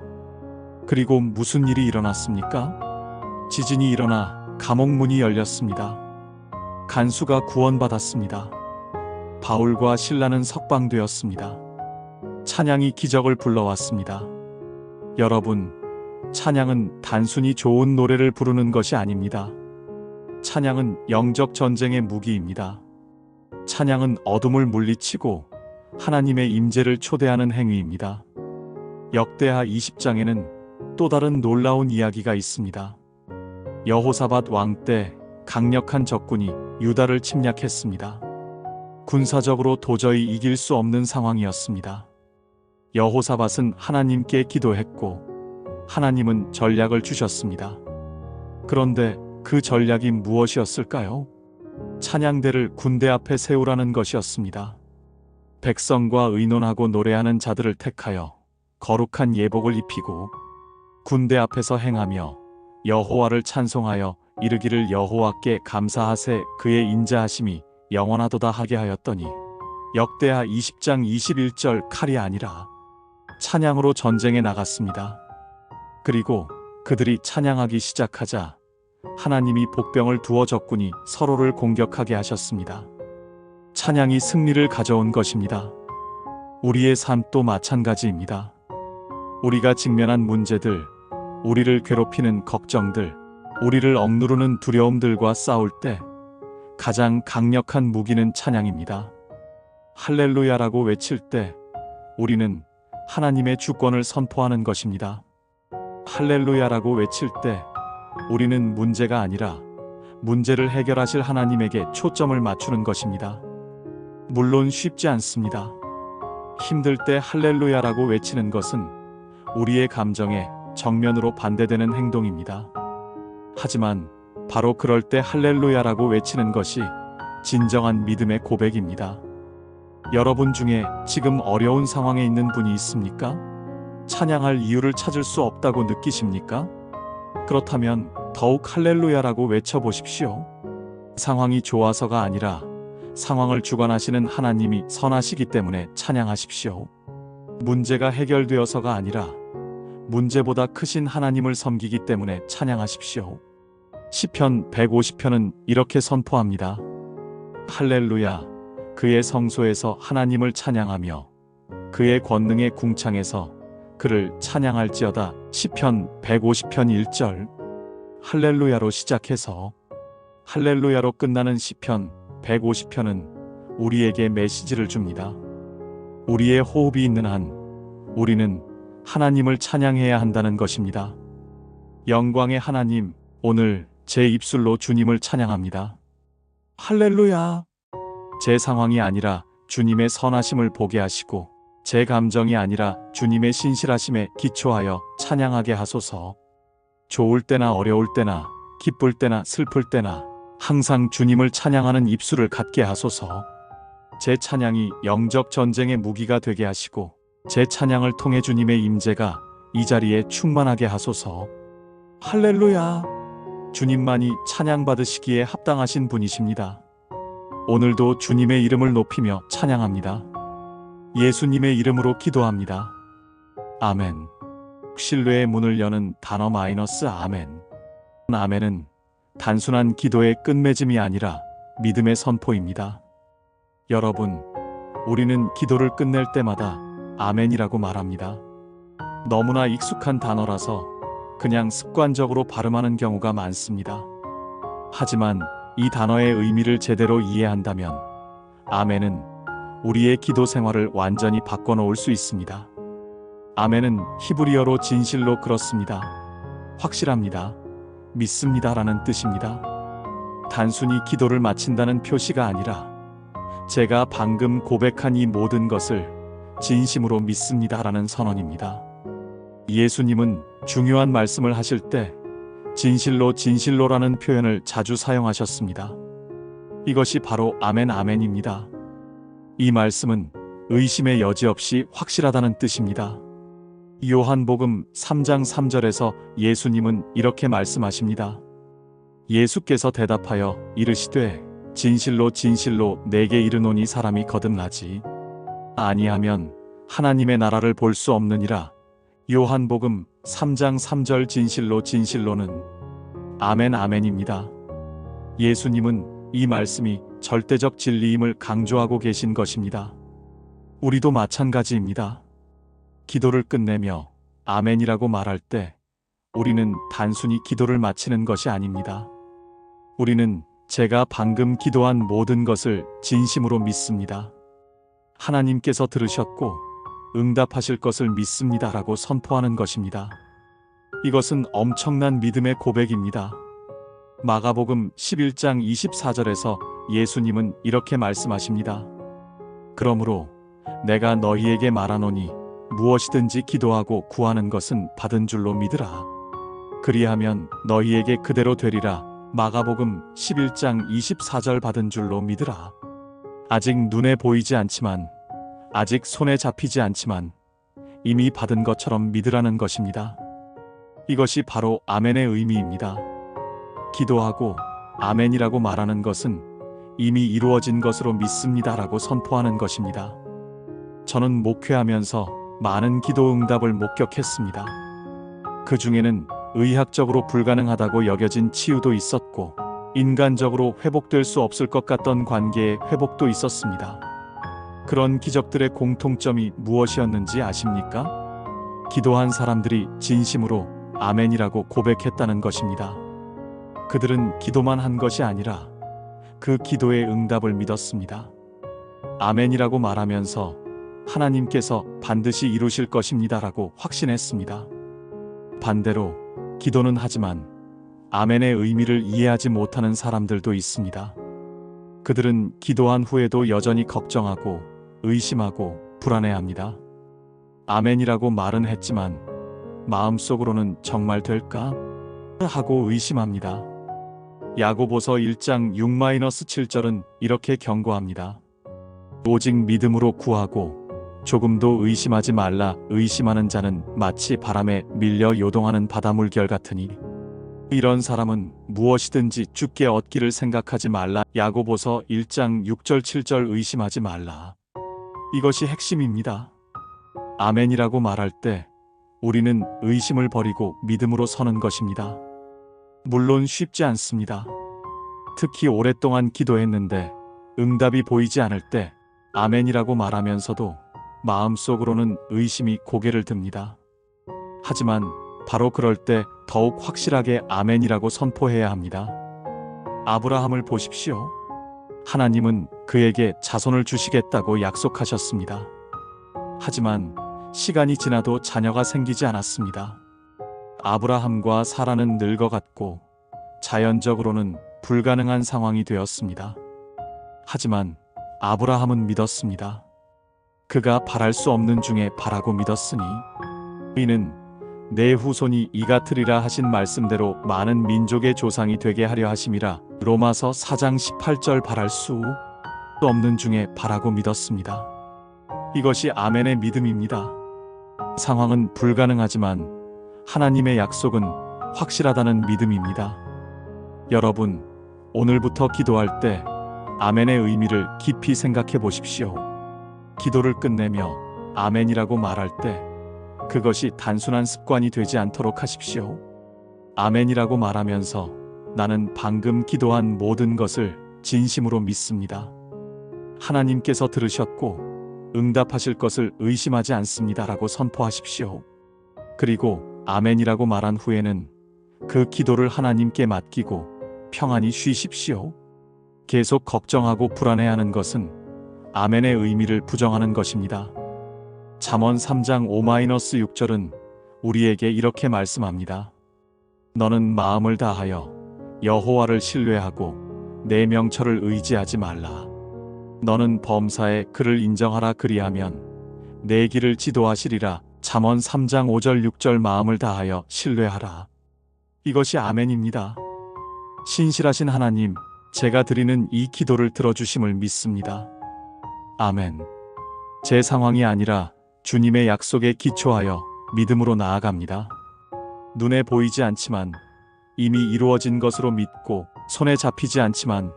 그리고 무슨 일이 일어났습니까? 지진이 일어나 감옥 문이 열렸습니다. 간수가 구원받았습니다. 바울과 실라는 석방되었습니다. 찬양이 기적을 불러왔습니다. 여러분, 찬양은 단순히 좋은 노래를 부르는 것이 아닙니다. 찬양은 영적 전쟁의 무기입니다. 찬양은 어둠을 물리치고 하나님의 임재를 초대하는 행위입니다. 역대하 20장에는 또 다른 놀라운 이야기가 있습니다. 여호사밧 왕 때 강력한 적군이 유다를 침략했습니다. 군사적으로 도저히 이길 수 없는 상황이었습니다. 여호사밧은 하나님께 기도했고 하나님은 전략을 주셨습니다. 그런데 그 전략이 무엇이었을까요? 찬양대를 군대 앞에 세우라는 것이었습니다. 백성과 의논하고 노래하는 자들을 택하여 거룩한 예복을 입히고 군대 앞에서 행하며 여호와를 찬송하여 이르기를 여호와께 감사하세 그의 인자하심이 영원하도다 하게 하였더니 역대하 20장 21절 칼이 아니라 찬양으로 전쟁에 나갔습니다. 그리고 그들이 찬양하기 시작하자 하나님이 복병을 두어 적군이 서로를 공격하게 하셨습니다. 찬양이 승리를 가져온 것입니다. 우리의 삶도 마찬가지입니다. 우리가 직면한 문제들, 우리를 괴롭히는 걱정들, 우리를 억누르는 두려움들과 싸울 때 가장 강력한 무기는 찬양입니다. 할렐루야라고 외칠 때 우리는 하나님의 주권을 선포하는 것입니다. 할렐루야라고 외칠 때 우리는 문제가 아니라 문제를 해결하실 하나님에게 초점을 맞추는 것입니다. 물론 쉽지 않습니다. 힘들 때 할렐루야라고 외치는 것은 우리의 감정에 정면으로 반대되는 행동입니다. 하지만 바로 그럴 때 할렐루야라고 외치는 것이 진정한 믿음의 고백입니다. 여러분 중에 지금 어려운 상황에 있는 분이 있습니까? 찬양할 이유를 찾을 수 없다고 느끼십니까? 그렇다면 더욱 할렐루야라고 외쳐보십시오. 상황이 좋아서가 아니라 상황을 주관하시는 하나님이 선하시기 때문에 찬양하십시오. 문제가 해결되어서가 아니라 문제보다 크신 하나님을 섬기기 때문에 찬양하십시오. 시편 150편은 이렇게 선포합니다. 할렐루야, 그의 성소에서 하나님을 찬양하며 그의 권능의 궁창에서 그를 찬양할지어다. 시편 150편 1절. 할렐루야로 시작해서 할렐루야로 끝나는 시편 150편은 우리에게 메시지를 줍니다. 우리의 호흡이 있는 한 우리는 하나님을 찬양해야 한다는 것입니다. 영광의 하나님, 오늘 제 입술로 주님을 찬양합니다. 할렐루야. 제 상황이 아니라 주님의 선하심을 보게 하시고 제 감정이 아니라 주님의 신실하심에 기초하여 찬양하게 하소서. 좋을 때나 어려울 때나 기쁠 때나 슬플 때나 항상 주님을 찬양하는 입술을 갖게 하소서. 제 찬양이 영적 전쟁의 무기가 되게 하시고 제 찬양을 통해 주님의 임재가 이 자리에 충만하게 하소서. 할렐루야. 주님만이 찬양받으시기에 합당하신 분이십니다. 오늘도 주님의 이름을 높이며 찬양합니다. 예수님의 이름으로 기도합니다. 아멘. 신뢰의 문을 여는 단어 아멘. 아멘은 단순한 기도의 끝맺음이 아니라 믿음의 선포입니다. 여러분, 우리는 기도를 끝낼 때마다 아멘이라고 말합니다. 너무나 익숙한 단어라서 그냥 습관적으로 발음하는 경우가 많습니다. 하지만 이 단어의 의미를 제대로 이해한다면 아멘은 우리의 기도 생활을 완전히 바꿔놓을 수 있습니다. 아멘은 히브리어로 진실로 그렇습니다. 확실합니다. 믿습니다라는 뜻입니다. 단순히 기도를 마친다는 표시가 아니라 제가 방금 고백한 이 모든 것을 진심으로 믿습니다라는 선언입니다. 예수님은 중요한 말씀을 하실 때 진실로 진실로라는 표현을 자주 사용하셨습니다. 이것이 바로 아멘 아멘입니다. 이 말씀은 의심의 여지 없이 확실하다는 뜻입니다. 요한복음 3장 3절에서 예수님은 이렇게 말씀하십니다. 예수께서 대답하여 이르시되 진실로 진실로 내게 이르노니 사람이 거듭나지 아니하면 하나님의 나라를 볼 수 없느니라. 요한복음 3장 3절 진실로 진실로는 아멘 아멘입니다. 예수님은 이 말씀이 절대적 진리임을 강조하고 계신 것입니다. 우리도 마찬가지입니다. 기도를 끝내며 아멘이라고 말할 때 우리는 단순히 기도를 마치는 것이 아닙니다. 우리는 제가 방금 기도한 모든 것을 진심으로 믿습니다. 하나님께서 들으셨고 응답하실 것을 믿습니다라고 선포하는 것입니다. 이것은 엄청난 믿음의 고백입니다. 마가복음 11장 24절에서 예수님은 이렇게 말씀하십니다. 그러므로 내가 너희에게 말하노니 무엇이든지 기도하고 구하는 것은 받은 줄로 믿으라. 그리하면 너희에게 그대로 되리라. 마가복음 11장 24절 받은 줄로 믿으라. 아직 눈에 보이지 않지만, 아직 손에 잡히지 않지만 이미 받은 것처럼 믿으라는 것입니다. 이것이 바로 아멘의 의미입니다. 기도하고 아멘이라고 말하는 것은 이미 이루어진 것으로 믿습니다라고 선포하는 것입니다. 저는 목회하면서 많은 기도 응답을 목격했습니다. 그 중에는 의학적으로 불가능하다고 여겨진 치유도 있었고 인간적으로 회복될 수 없을 것 같던 관계의 회복도 있었습니다. 그런 기적들의 공통점이 무엇이었는지 아십니까? 기도한 사람들이 진심으로 아멘이라고 고백했다는 것입니다. 그들은 기도만 한 것이 아니라 그 기도의 응답을 믿었습니다. 아멘이라고 말하면서 하나님께서 반드시 이루실 것입니다라고 확신했습니다. 반대로 기도는 하지만 아멘의 의미를 이해하지 못하는 사람들도 있습니다. 그들은 기도한 후에도 여전히 걱정하고 의심하고 불안해합니다. 아멘이라고 말은 했지만 마음속으로는 정말 될까? 하고 의심합니다. 야고보서 1장 6-7절은 이렇게 경고합니다. 오직 믿음으로 구하고 조금도 의심하지 말라. 의심하는 자는 마치 바람에 밀려 요동하는 바닷물결 같으니 이런 사람은 무엇이든지 주께 얻기를 생각하지 말라. 야고보서 1장 6절 7절 의심하지 말라. 이것이 핵심입니다. 아멘이라고 말할 때 우리는 의심을 버리고 믿음으로 서는 것입니다. 물론 쉽지 않습니다. 특히 오랫동안 기도했는데 응답이 보이지 않을 때 아멘이라고 말하면서도 마음속으로는 의심이 고개를 듭니다. 하지만 바로 그럴 때 더욱 확실하게 아멘이라고 선포해야 합니다. 아브라함을 보십시오. 하나님은 그에게 자손을 주시겠다고 약속하셨습니다. 하지만 시간이 지나도 자녀가 생기지 않았습니다. 아브라함과 사라는 늙어갔고 자연적으로는 불가능한 상황이 되었습니다. 하지만 아브라함은 믿었습니다. 그가 바랄 수 없는 중에 바라고 믿었으니 이는 내 후손이 이같으리라 하신 말씀대로 많은 민족의 조상이 되게 하려 하심이라. 로마서 4장 18절 바랄 수 없는 중에 바라고 믿었습니다. 이것이 아멘의 믿음입니다. 상황은 불가능하지만 하나님의 약속은 확실하다는 믿음입니다. 여러분, 오늘부터 기도할 때 아멘의 의미를 깊이 생각해 보십시오. 기도를 끝내며 아멘이라고 말할 때 그것이 단순한 습관이 되지 않도록 하십시오. 아멘이라고 말하면서 나는 방금 기도한 모든 것을 진심으로 믿습니다. 하나님께서 들으셨고 응답하실 것을 의심하지 않습니다라고 선포하십시오. 그리고 아멘이라고 말한 후에는 그 기도를 하나님께 맡기고 평안히 쉬십시오. 계속 걱정하고 불안해하는 것은 아멘의 의미를 부정하는 것입니다. 잠언 3장 5-6절은 우리에게 이렇게 말씀합니다. 너는 마음을 다하여 여호와를 신뢰하고 내 명철을 의지하지 말라. 너는 범사에 그를 인정하라. 그리하면 내 길을 지도하시리라. 잠언 3장 5절 6절 마음을 다하여 신뢰하라. 이것이 아멘입니다. 신실하신 하나님, 제가 드리는 이 기도를 들어주심을 믿습니다. 아멘. 제 상황이 아니라 주님의 약속에 기초하여 믿음으로 나아갑니다. 눈에 보이지 않지만 이미 이루어진 것으로 믿고 손에 잡히지 않지만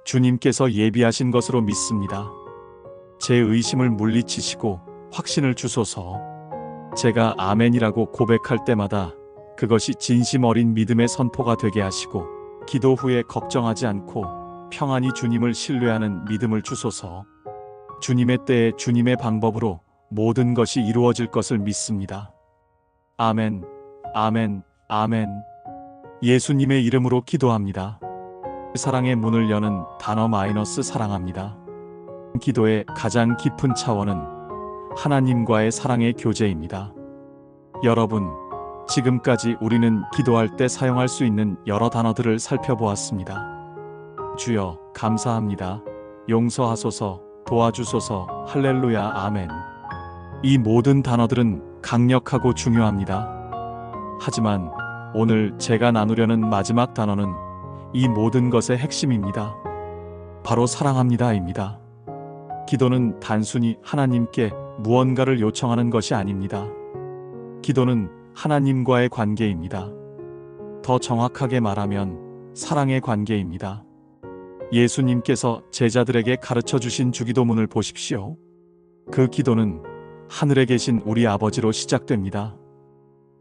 주님께서 예비하신 것으로 믿습니다. 제 의심을 물리치시고 확신을 주소서. 제가 아멘이라고 고백할 때마다 그것이 진심 어린 믿음의 선포가 되게 하시고 기도 후에 걱정하지 않고 평안히 주님을 신뢰하는 믿음을 주소서. 주님의 때에 주님의 방법으로 모든 것이 이루어질 것을 믿습니다. 아멘, 아멘, 아멘. 예수님의 이름으로 기도합니다. 사랑의 문을 여는 단어 사랑합니다. 기도의 가장 깊은 차원은 하나님과의 사랑의 교제입니다. 여러분, 지금까지 우리는 기도할 때 사용할 수 있는 여러 단어들을 살펴보았습니다. 주여, 감사합니다. 용서하소서, 도와주소서, 할렐루야, 아멘. 이 모든 단어들은 강력하고 중요합니다. 하지만 오늘 제가 나누려는 마지막 단어는 이 모든 것의 핵심입니다. 바로 사랑합니다입니다. 기도는 단순히 하나님께 무언가를 요청하는 것이 아닙니다. 기도는 하나님과의 관계입니다. 더 정확하게 말하면 사랑의 관계입니다. 예수님께서 제자들에게 가르쳐 주신 주기도문을 보십시오. 그 기도는 하늘에 계신 우리 아버지로 시작됩니다.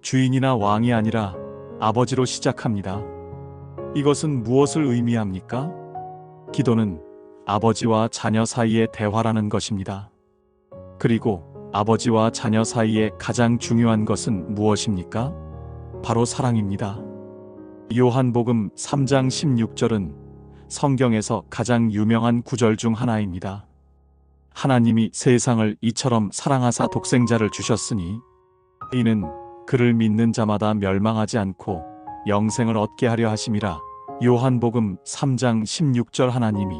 주인이나 왕이 아니라 아버지로 시작합니다. 이것은 무엇을 의미합니까? 기도는 아버지와 자녀 사이의 대화라는 것입니다. 그리고 아버지와 자녀 사이에 가장 중요한 것은 무엇입니까? 바로 사랑입니다. 요한복음 3장 16절은 성경에서 가장 유명한 구절 중 하나입니다. 하나님이 세상을 이처럼 사랑하사 독생자를 주셨으니 이는 그를 믿는 자마다 멸망하지 않고 영생을 얻게 하려 하심이라. 요한복음 3장 16절. 하나님이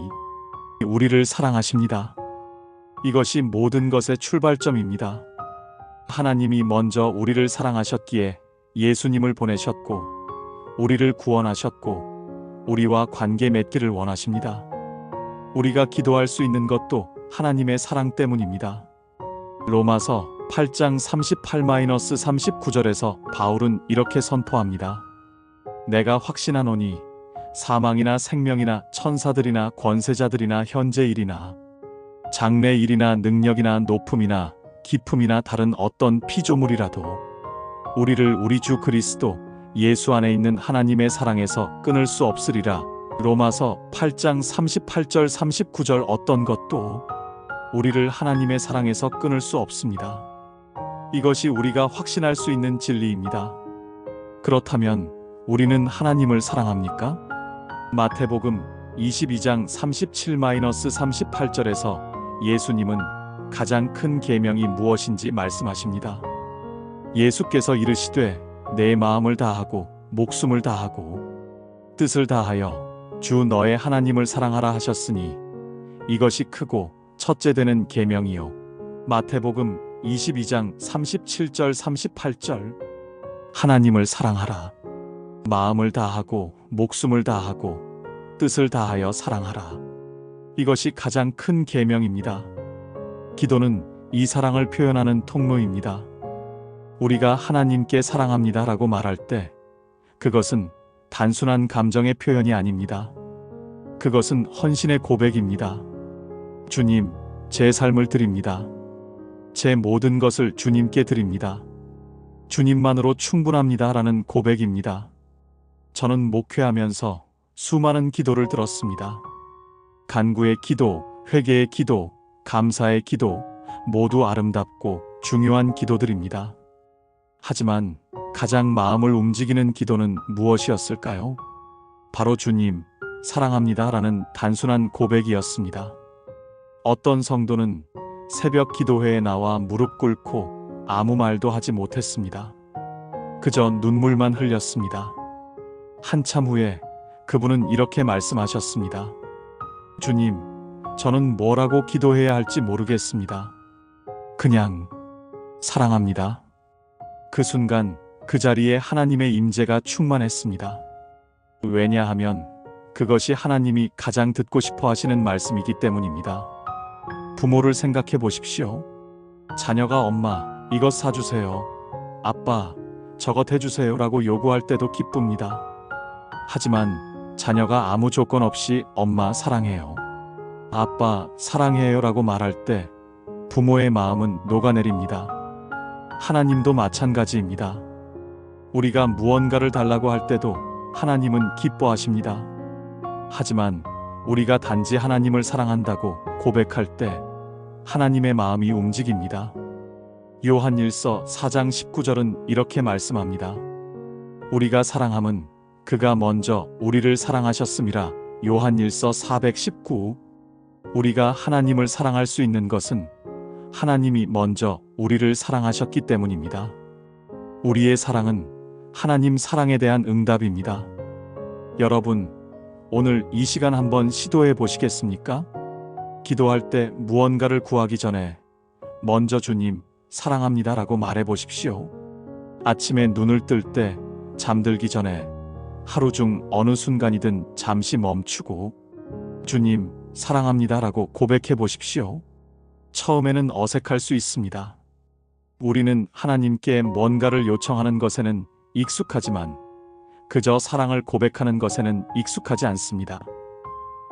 우리를 사랑하십니다. 이것이 모든 것의 출발점입니다. 하나님이 먼저 우리를 사랑하셨기에 예수님을 보내셨고 우리를 구원하셨고 우리와 관계 맺기를 원하십니다. 우리가 기도할 수 있는 것도 하나님의 사랑 때문입니다. 로마서 8장 38-39절에서 바울은 이렇게 선포합니다. 내가 확신하노니 사망이나 생명이나 천사들이나 권세자들이나 현재일이나 장래일이나 능력이나 높음이나 깊음이나 다른 어떤 피조물이라도 우리를 우리 주 그리스도 예수 안에 있는 하나님의 사랑에서 끊을 수 없으리라. 로마서 8장 38절 39절. 어떤 것도 우리를 하나님의 사랑에서 끊을 수 없습니다. 이것이 우리가 확신할 수 있는 진리입니다. 그렇다면 우리는 하나님을 사랑합니까? 마태복음 22장 37-38절에서 예수님은 가장 큰 계명이 무엇인지 말씀하십니다. 예수께서 이르시되 내 마음을 다하고 목숨을 다하고 뜻을 다하여 주 너의 하나님을 사랑하라 하셨으니 이것이 크고 첫째 되는 계명이요. 마태복음 22장 37절 38절. 하나님을 사랑하라. 마음을 다하고 목숨을 다하고 뜻을 다하여 사랑하라. 이것이 가장 큰 계명입니다. 기도는 이 사랑을 표현하는 통로입니다. 우리가 하나님께 사랑합니다라고 말할 때 그것은 단순한 감정의 표현이 아닙니다. 그것은 헌신의 고백입니다. 주님, 제 삶을 드립니다. 제 모든 것을 주님께 드립니다. 주님만으로 충분합니다라는 고백입니다. 저는 목회하면서 수많은 기도를 들었습니다. 간구의 기도, 회개의 기도, 감사의 기도, 모두 아름답고 중요한 기도들입니다. 하지만 가장 마음을 움직이는 기도는 무엇이었을까요? 바로 주님, 사랑합니다 라는 단순한 고백이었습니다. 어떤 성도는 새벽 기도회에 나와 무릎 꿇고 아무 말도 하지 못했습니다. 그저 눈물만 흘렸습니다. 한참 후에 그분은 이렇게 말씀하셨습니다. 주님, 저는 뭐라고 기도해야 할지 모르겠습니다. 그냥 사랑합니다. 그 순간 그 자리에 하나님의 임재가 충만했습니다. 왜냐하면 그것이 하나님이 가장 듣고 싶어 하시는 말씀이기 때문입니다. 부모를 생각해 보십시오. 자녀가 엄마, 이것 사주세요. 아빠, 저것 해주세요 라고 요구할 때도 기쁩니다. 하지만 자녀가 아무 조건 없이 엄마 사랑해요. 아빠 사랑해요 라고 말할 때 부모의 마음은 녹아내립니다. 하나님도 마찬가지입니다. 우리가 무언가를 달라고 할 때도 하나님은 기뻐하십니다. 하지만 우리가 단지 하나님을 사랑한다고 고백할 때 하나님의 마음이 움직입니다. 요한일서 4장 19절은 이렇게 말씀합니다. 우리가 사랑함은 그가 먼저 우리를 사랑하셨음이라. 요한일서 4:19. 우리가 하나님을 사랑할 수 있는 것은 하나님이 먼저 우리를 사랑하셨기 때문입니다. 우리의 사랑은 하나님 사랑에 대한 응답입니다. 여러분, 오늘 이 시간 한번 시도해 보시겠습니까? 기도할 때 무언가를 구하기 전에 먼저 주님, 사랑합니다 라고 말해 보십시오. 아침에 눈을 뜰 때, 잠들기 전에, 하루 중 어느 순간이든 잠시 멈추고 주님, 사랑합니다 라고 고백해 보십시오. 처음에는 어색할 수 있습니다. 우리는 하나님께 뭔가를 요청하는 것에는 익숙하지만 그저 사랑을 고백하는 것에는 익숙하지 않습니다.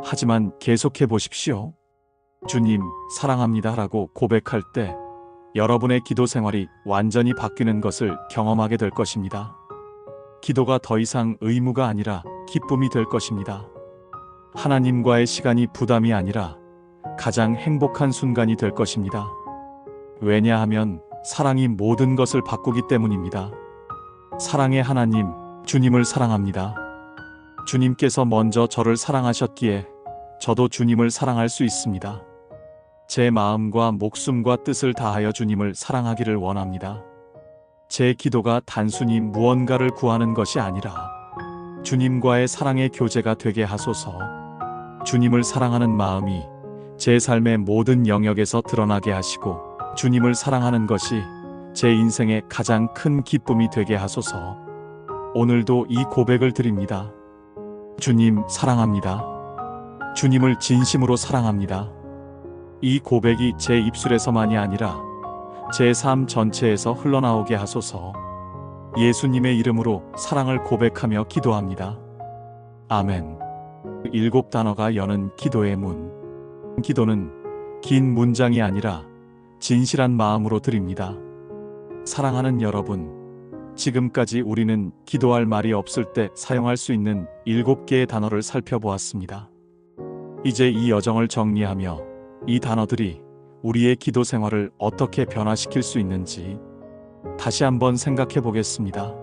하지만 계속해 보십시오. 주님, 사랑합니다 라고 고백할 때 여러분의 기도 생활이 완전히 바뀌는 것을 경험하게 될 것입니다. 기도가 더 이상 의무가 아니라 기쁨이 될 것입니다. 하나님과의 시간이 부담이 아니라 가장 행복한 순간이 될 것입니다. 왜냐하면 사랑이 모든 것을 바꾸기 때문입니다. 사랑의 하나님, 주님을 사랑합니다. 주님께서 먼저 저를 사랑하셨기에 저도 주님을 사랑할 수 있습니다. 제 마음과 목숨과 뜻을 다하여 주님을 사랑하기를 원합니다. 제 기도가 단순히 무언가를 구하는 것이 아니라 주님과의 사랑의 교제가 되게 하소서. 주님을 사랑하는 마음이 제 삶의 모든 영역에서 드러나게 하시고 주님을 사랑하는 것이 제 인생의 가장 큰 기쁨이 되게 하소서. 오늘도 이 고백을 드립니다. 주님, 사랑합니다. 주님을 진심으로 사랑합니다. 이 고백이 제 입술에서만이 아니라 제 삶 전체에서 흘러나오게 하소서. 예수님의 이름으로 사랑을 고백하며 기도합니다. 아멘. 7단어가 여는 기도의 문. 기도는 긴 문장이 아니라 진실한 마음으로 드립니다. 사랑하는 여러분, 지금까지 우리는 기도할 말이 없을 때 사용할 수 있는 7개의 단어를 살펴보았습니다. 이제 이 여정을 정리하며 이 단어들이 우리의 기도 생활을 어떻게 변화시킬 수 있는지 다시 한번 생각해 보겠습니다.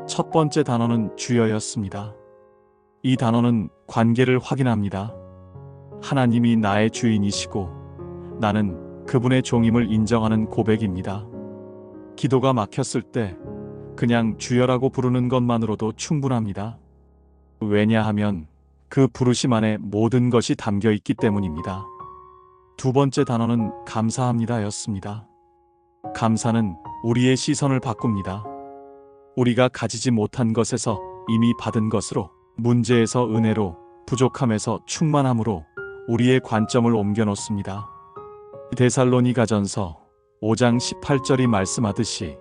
첫 번째 단어는 주여였습니다. 이 단어는 관계를 확인합니다. 하나님이 나의 주인이시고 나는 그분의 종임을 인정하는 고백입니다. 기도가 막혔을 때 그냥 주여라고 부르는 것만으로도 충분합니다. 왜냐하면 그 부르심 안에 모든 것이 담겨 있기 때문입니다. 두 번째 단어는 감사합니다였습니다. 감사는 우리의 시선을 바꿉니다. 우리가 가지지 못한 것에서 이미 받은 것으로, 문제에서 은혜로, 부족함에서 충만함으로 우리의 관점을 옮겨놓습니다. 데살로니가전서 5장 18절이 말씀하듯이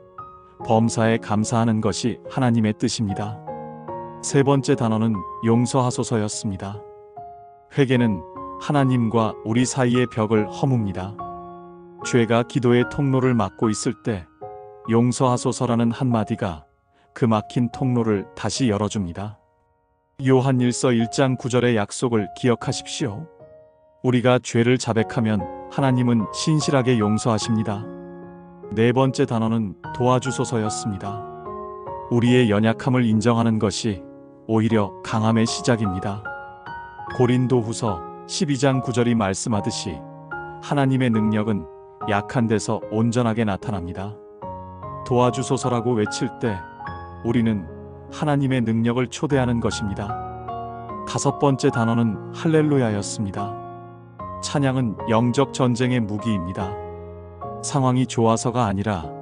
범사에 감사하는 것이 하나님의 뜻입니다. 세 번째 단어는 용서하소서였습니다. 회개는 하나님과 우리 사이의 벽을 허뭅니다. 죄가 기도의 통로를 막고 있을 때 용서하소서라는 한마디가 그 막힌 통로를 다시 열어줍니다. 요한일서 1장 9절의 약속을 기억하십시오. 우리가 죄를 자백하면 하나님은 신실하게 용서하십니다. 네 번째 단어는 도와주소서였습니다. 우리의 연약함을 인정하는 것이 오히려 강함의 시작입니다. 고린도후서 12장 9절이 말씀하듯이 하나님의 능력은 약한 데서 온전하게 나타납니다. 도와주소서라고 외칠 때 우리는 하나님의 능력을 초대하는 것입니다. 다섯 번째 단어는 할렐루야였습니다. 찬양은 영적 전쟁의 무기입니다. 상황이 좋아서가 아니라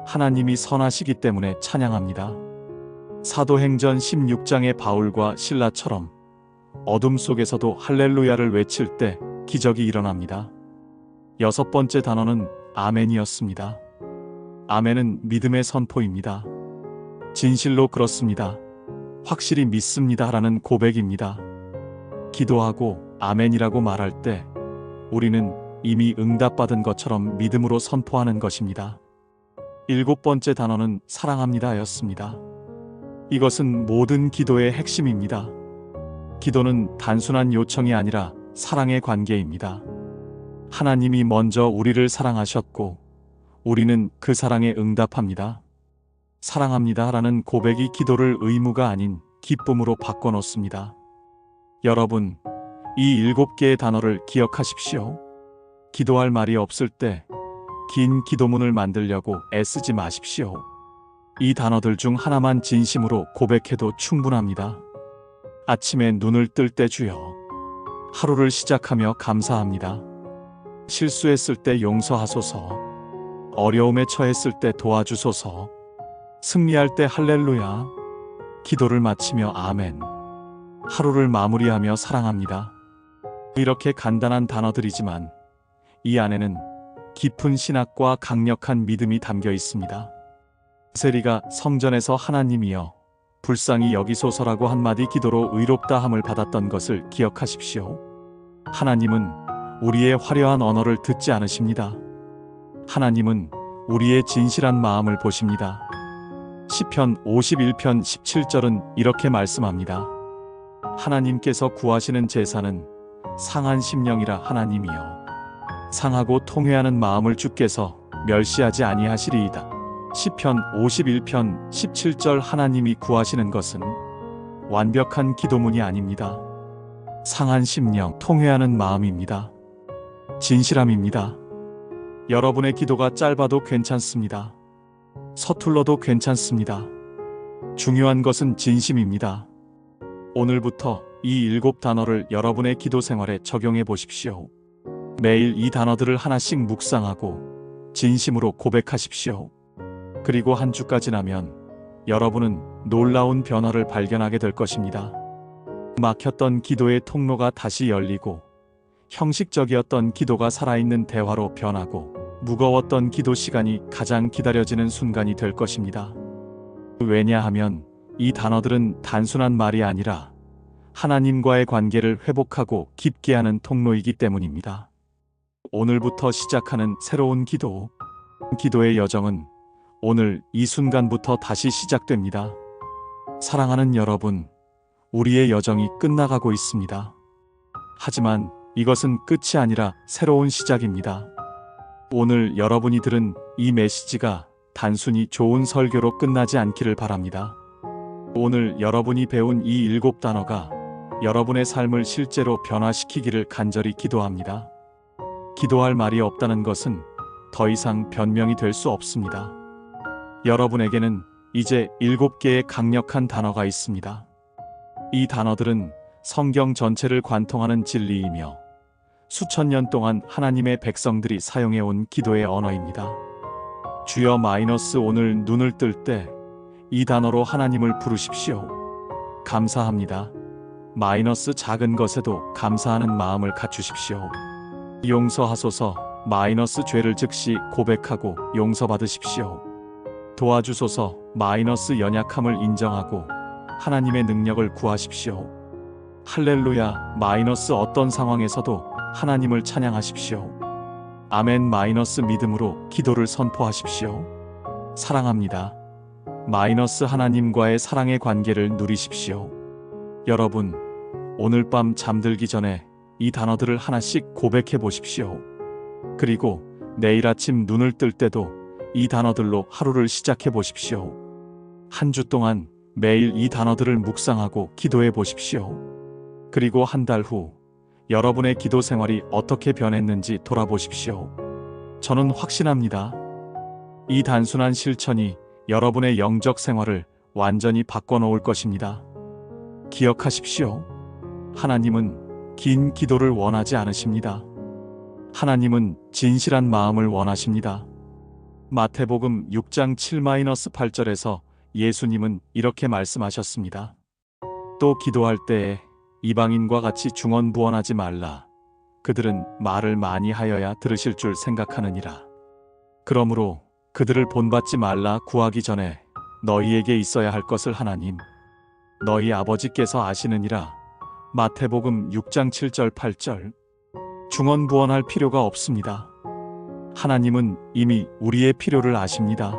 하나님이 선하시기 때문에 찬양합니다. 사도행전 16장의 바울과 실라처럼 어둠 속에서도 할렐루야를 외칠 때 기적이 일어납니다. 여섯 번째 단어는 아멘이었습니다. 아멘은 믿음의 선포입니다. 진실로 그렇습니다. 확실히 믿습니다. 라는 고백입니다. 기도하고 아멘이라고 말할 때 우리는 이미 응답받은 것처럼 믿음으로 선포하는 것입니다. 일곱 번째 단어는 사랑합니다 였습니다. 이것은 모든 기도의 핵심입니다. 기도는 단순한 요청이 아니라 사랑의 관계입니다. 하나님이 먼저 우리를 사랑하셨고 우리는 그 사랑에 응답합니다. 사랑합니다 라는 고백이 기도를 의무가 아닌 기쁨으로 바꿔놓습니다. 여러분, 이 7개의 단어를 기억하십시오. 기도할 말이 없을 때 긴 기도문을 만들려고 애쓰지 마십시오. 이 단어들 중 하나만 진심으로 고백해도 충분합니다. 아침에 눈을 뜰 때 주여, 하루를 시작하며 감사합니다. 실수했을 때 용서하소서, 어려움에 처했을 때 도와주소서, 승리할 때 할렐루야, 기도를 마치며 아멘, 하루를 마무리하며 사랑합니다. 이렇게 간단한 단어들이지만 이 안에는 깊은 신학과 강력한 믿음이 담겨 있습니다. 세리가 성전에서 하나님이여 불쌍히 여기소서라고 한마디 기도로 의롭다함을 받았던 것을 기억하십시오. 하나님은 우리의 화려한 언어를 듣지 않으십니다. 하나님은 우리의 진실한 마음을 보십니다. 시편 51편 17절은 이렇게 말씀합니다. 하나님께서 구하시는 제사는 상한 심령이라 하나님이여 상하고 통회하는 마음을 주께서 멸시하지 아니하시리이다. 시편 51편 17절 하나님이 구하시는 것은 완벽한 기도문이 아닙니다. 상한 심령, 통회하는 마음입니다. 진실함입니다. 여러분의 기도가 짧아도 괜찮습니다. 서툴러도 괜찮습니다. 중요한 것은 진심입니다. 오늘부터 이 7단어를 여러분의 기도 생활에 적용해 보십시오. 매일 이 단어들을 하나씩 묵상하고 진심으로 고백하십시오. 그리고 한 주가 지나면 여러분은 놀라운 변화를 발견하게 될 것입니다. 막혔던 기도의 통로가 다시 열리고 형식적이었던 기도가 살아있는 대화로 변하고 무거웠던 기도 시간이 가장 기다려지는 순간이 될 것입니다. 왜냐하면 이 단어들은 단순한 말이 아니라 하나님과의 관계를 회복하고 깊게 하는 통로이기 때문입니다. 오늘부터 시작하는 새로운 기도, 기도의 여정은 오늘 이 순간부터 다시 시작됩니다. 사랑하는 여러분, 우리의 여정이 끝나가고 있습니다. 하지만 이것은 끝이 아니라 새로운 시작입니다. 오늘 여러분이 들은 이 메시지가 단순히 좋은 설교로 끝나지 않기를 바랍니다. 오늘 여러분이 배운 이 7단어가 여러분의 삶을 실제로 변화시키기를 간절히 기도합니다. 기도할 말이 없다는 것은 더 이상 변명이 될 수 없습니다. 여러분에게는 이제 7개의 강력한 단어가 있습니다. 이 단어들은 성경 전체를 관통하는 진리이며 수천 년 동안 하나님의 백성들이 사용해온 기도의 언어입니다. 주여 오늘 눈을 뜰 때 이 단어로 하나님을 부르십시오. 감사합니다. 작은 것에도 감사하는 마음을 갖추십시오. 용서하소서 죄를 즉시 고백하고 용서받으십시오. 도와주소서 연약함을 인정하고 하나님의 능력을 구하십시오. 할렐루야 어떤 상황에서도 하나님을 찬양하십시오. 아멘 믿음으로 기도를 선포하십시오. 사랑합니다. 하나님과의 사랑의 관계를 누리십시오. 여러분, 오늘 밤 잠들기 전에 이 단어들을 하나씩 고백해 보십시오. 그리고 내일 아침 눈을 뜰 때도 이 단어들로 하루를 시작해 보십시오. 한 주 동안 매일 이 단어들을 묵상하고 기도해 보십시오. 그리고 한 달 후 여러분의 기도 생활이 어떻게 변했는지 돌아보십시오. 저는 확신합니다. 이 단순한 실천이 여러분의 영적 생활을 완전히 바꿔놓을 것입니다. 기억하십시오. 하나님은 긴 기도를 원하지 않으십니다. 하나님은 진실한 마음을 원하십니다. 마태복음 6장 7-8절에서 예수님은 이렇게 말씀하셨습니다. 또 기도할 때에 이방인과 같이 중언부언하지 말라. 그들은 말을 많이 하여야 들으실 줄 생각하느니라. 그러므로 그들을 본받지 말라. 구하기 전에 너희에게 있어야 할 것을 하나님 너희 아버지께서 아시느니라. 마태복음 6장 7절 8절. 중언부언할 필요가 없습니다. 하나님은 이미 우리의 필요를 아십니다.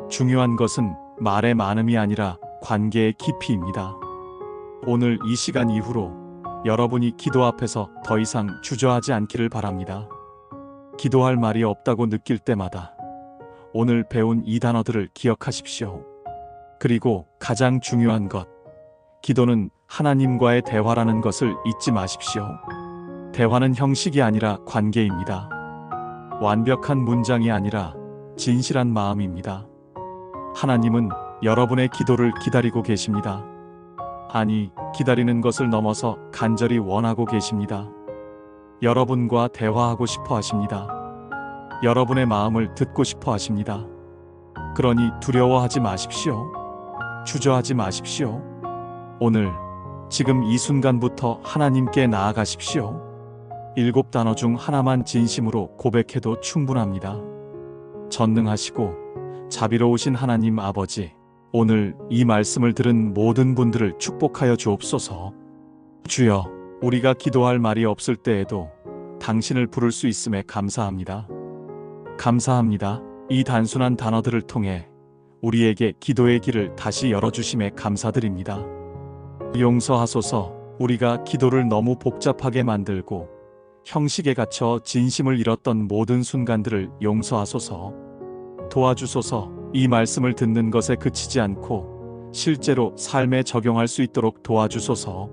중요한 것은 말의 많음이 아니라 관계의 깊이입니다. 오늘 이 시간 이후로 여러분이 기도 앞에서 더 이상 주저하지 않기를 바랍니다. 기도할 말이 없다고 느낄 때마다 오늘 배운 이 단어들을 기억하십시오. 그리고 가장 중요한 것, 기도는 하나님과의 대화라는 것을 잊지 마십시오. 대화는 형식이 아니라 관계입니다. 완벽한 문장이 아니라 진실한 마음입니다. 하나님은 여러분의 기도를 기다리고 계십니다. 아니, 기다리는 것을 넘어서 간절히 원하고 계십니다. 여러분과 대화하고 싶어 하십니다. 여러분의 마음을 듣고 싶어 하십니다. 그러니 두려워하지 마십시오. 주저하지 마십시오. 오늘, 지금 이 순간부터 하나님께 나아가십시오. 7단어 중 하나만 진심으로 고백해도 충분합니다. 전능하시고 자비로우신 하나님 아버지, 오늘 이 말씀을 들은 모든 분들을 축복하여 주옵소서. 주여, 우리가 기도할 말이 없을 때에도 당신을 부를 수 있음에 감사합니다. 감사합니다. 이 단순한 단어들을 통해 우리에게 기도의 길을 다시 열어주심에 감사드립니다. 용서하소서. 우리가 기도를 너무 복잡하게 만들고 형식에 갇혀 진심을 잃었던 모든 순간들을 용서하소서. 도와주소서. 이 말씀을 듣는 것에 그치지 않고 실제로 삶에 적용할 수 있도록 도와주소서.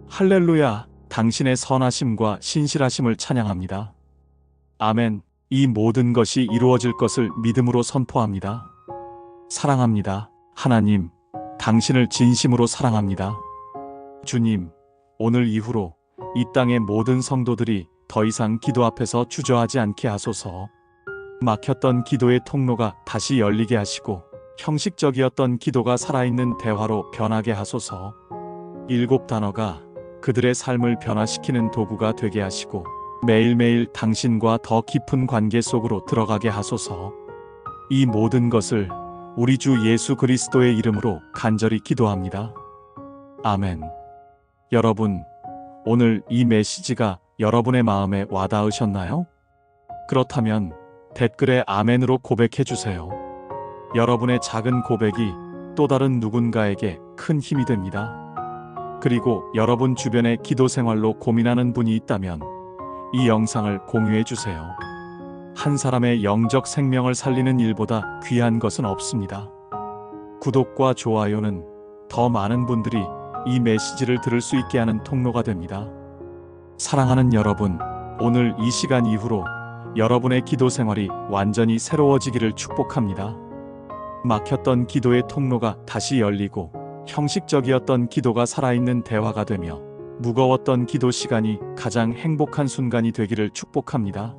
할렐루야. 당신의 선하심과 신실하심을 찬양합니다. 아멘. 이 모든 것이 이루어질 것을 믿음으로 선포합니다. 사랑합니다. 하나님, 당신을 진심으로 사랑합니다. 주님, 오늘 이후로 이 땅의 모든 성도들이 더 이상 기도 앞에서 주저하지 않게 하소서. 막혔던 기도의 통로가 다시 열리게 하시고 형식적이었던 기도가 살아있는 대화로 변하게 하소서. 7단어가 그들의 삶을 변화시키는 도구가 되게 하시고 매일매일 당신과 더 깊은 관계 속으로 들어가게 하소서. 이 모든 것을 우리 주 예수 그리스도의 이름으로 간절히 기도합니다. 아멘. 여러분, 오늘 이 메시지가 여러분의 마음에 와닿으셨나요? 그렇다면 댓글에 아멘으로 고백해 주세요. 여러분의 작은 고백이 또 다른 누군가에게 큰 힘이 됩니다. 그리고 여러분 주변에 기도 생활로 고민하는 분이 있다면 이 영상을 공유해 주세요. 한 사람의 영적 생명을 살리는 일보다 귀한 것은 없습니다. 구독과 좋아요는 더 많은 분들이 이 메시지를 들을 수 있게 하는 통로가 됩니다. 사랑하는 여러분, 오늘 이 시간 이후로 여러분의 기도 생활이 완전히 새로워지기를 축복합니다. 막혔던 기도의 통로가 다시 열리고 형식적이었던 기도가 살아있는 대화가 되며 무거웠던 기도 시간이 가장 행복한 순간이 되기를 축복합니다.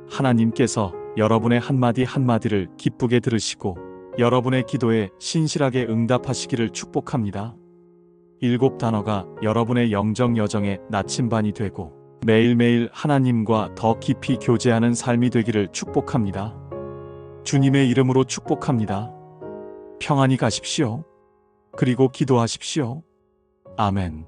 하나님께서 여러분의 한마디 한마디를 기쁘게 들으시고 여러분의 기도에 신실하게 응답하시기를 축복합니다. 7단어가 여러분의 영적 여정의 나침반이 되고 매일매일 하나님과 더 깊이 교제하는 삶이 되기를 축복합니다. 주님의 이름으로 축복합니다. 평안히 가십시오. 그리고 기도하십시오. 아멘.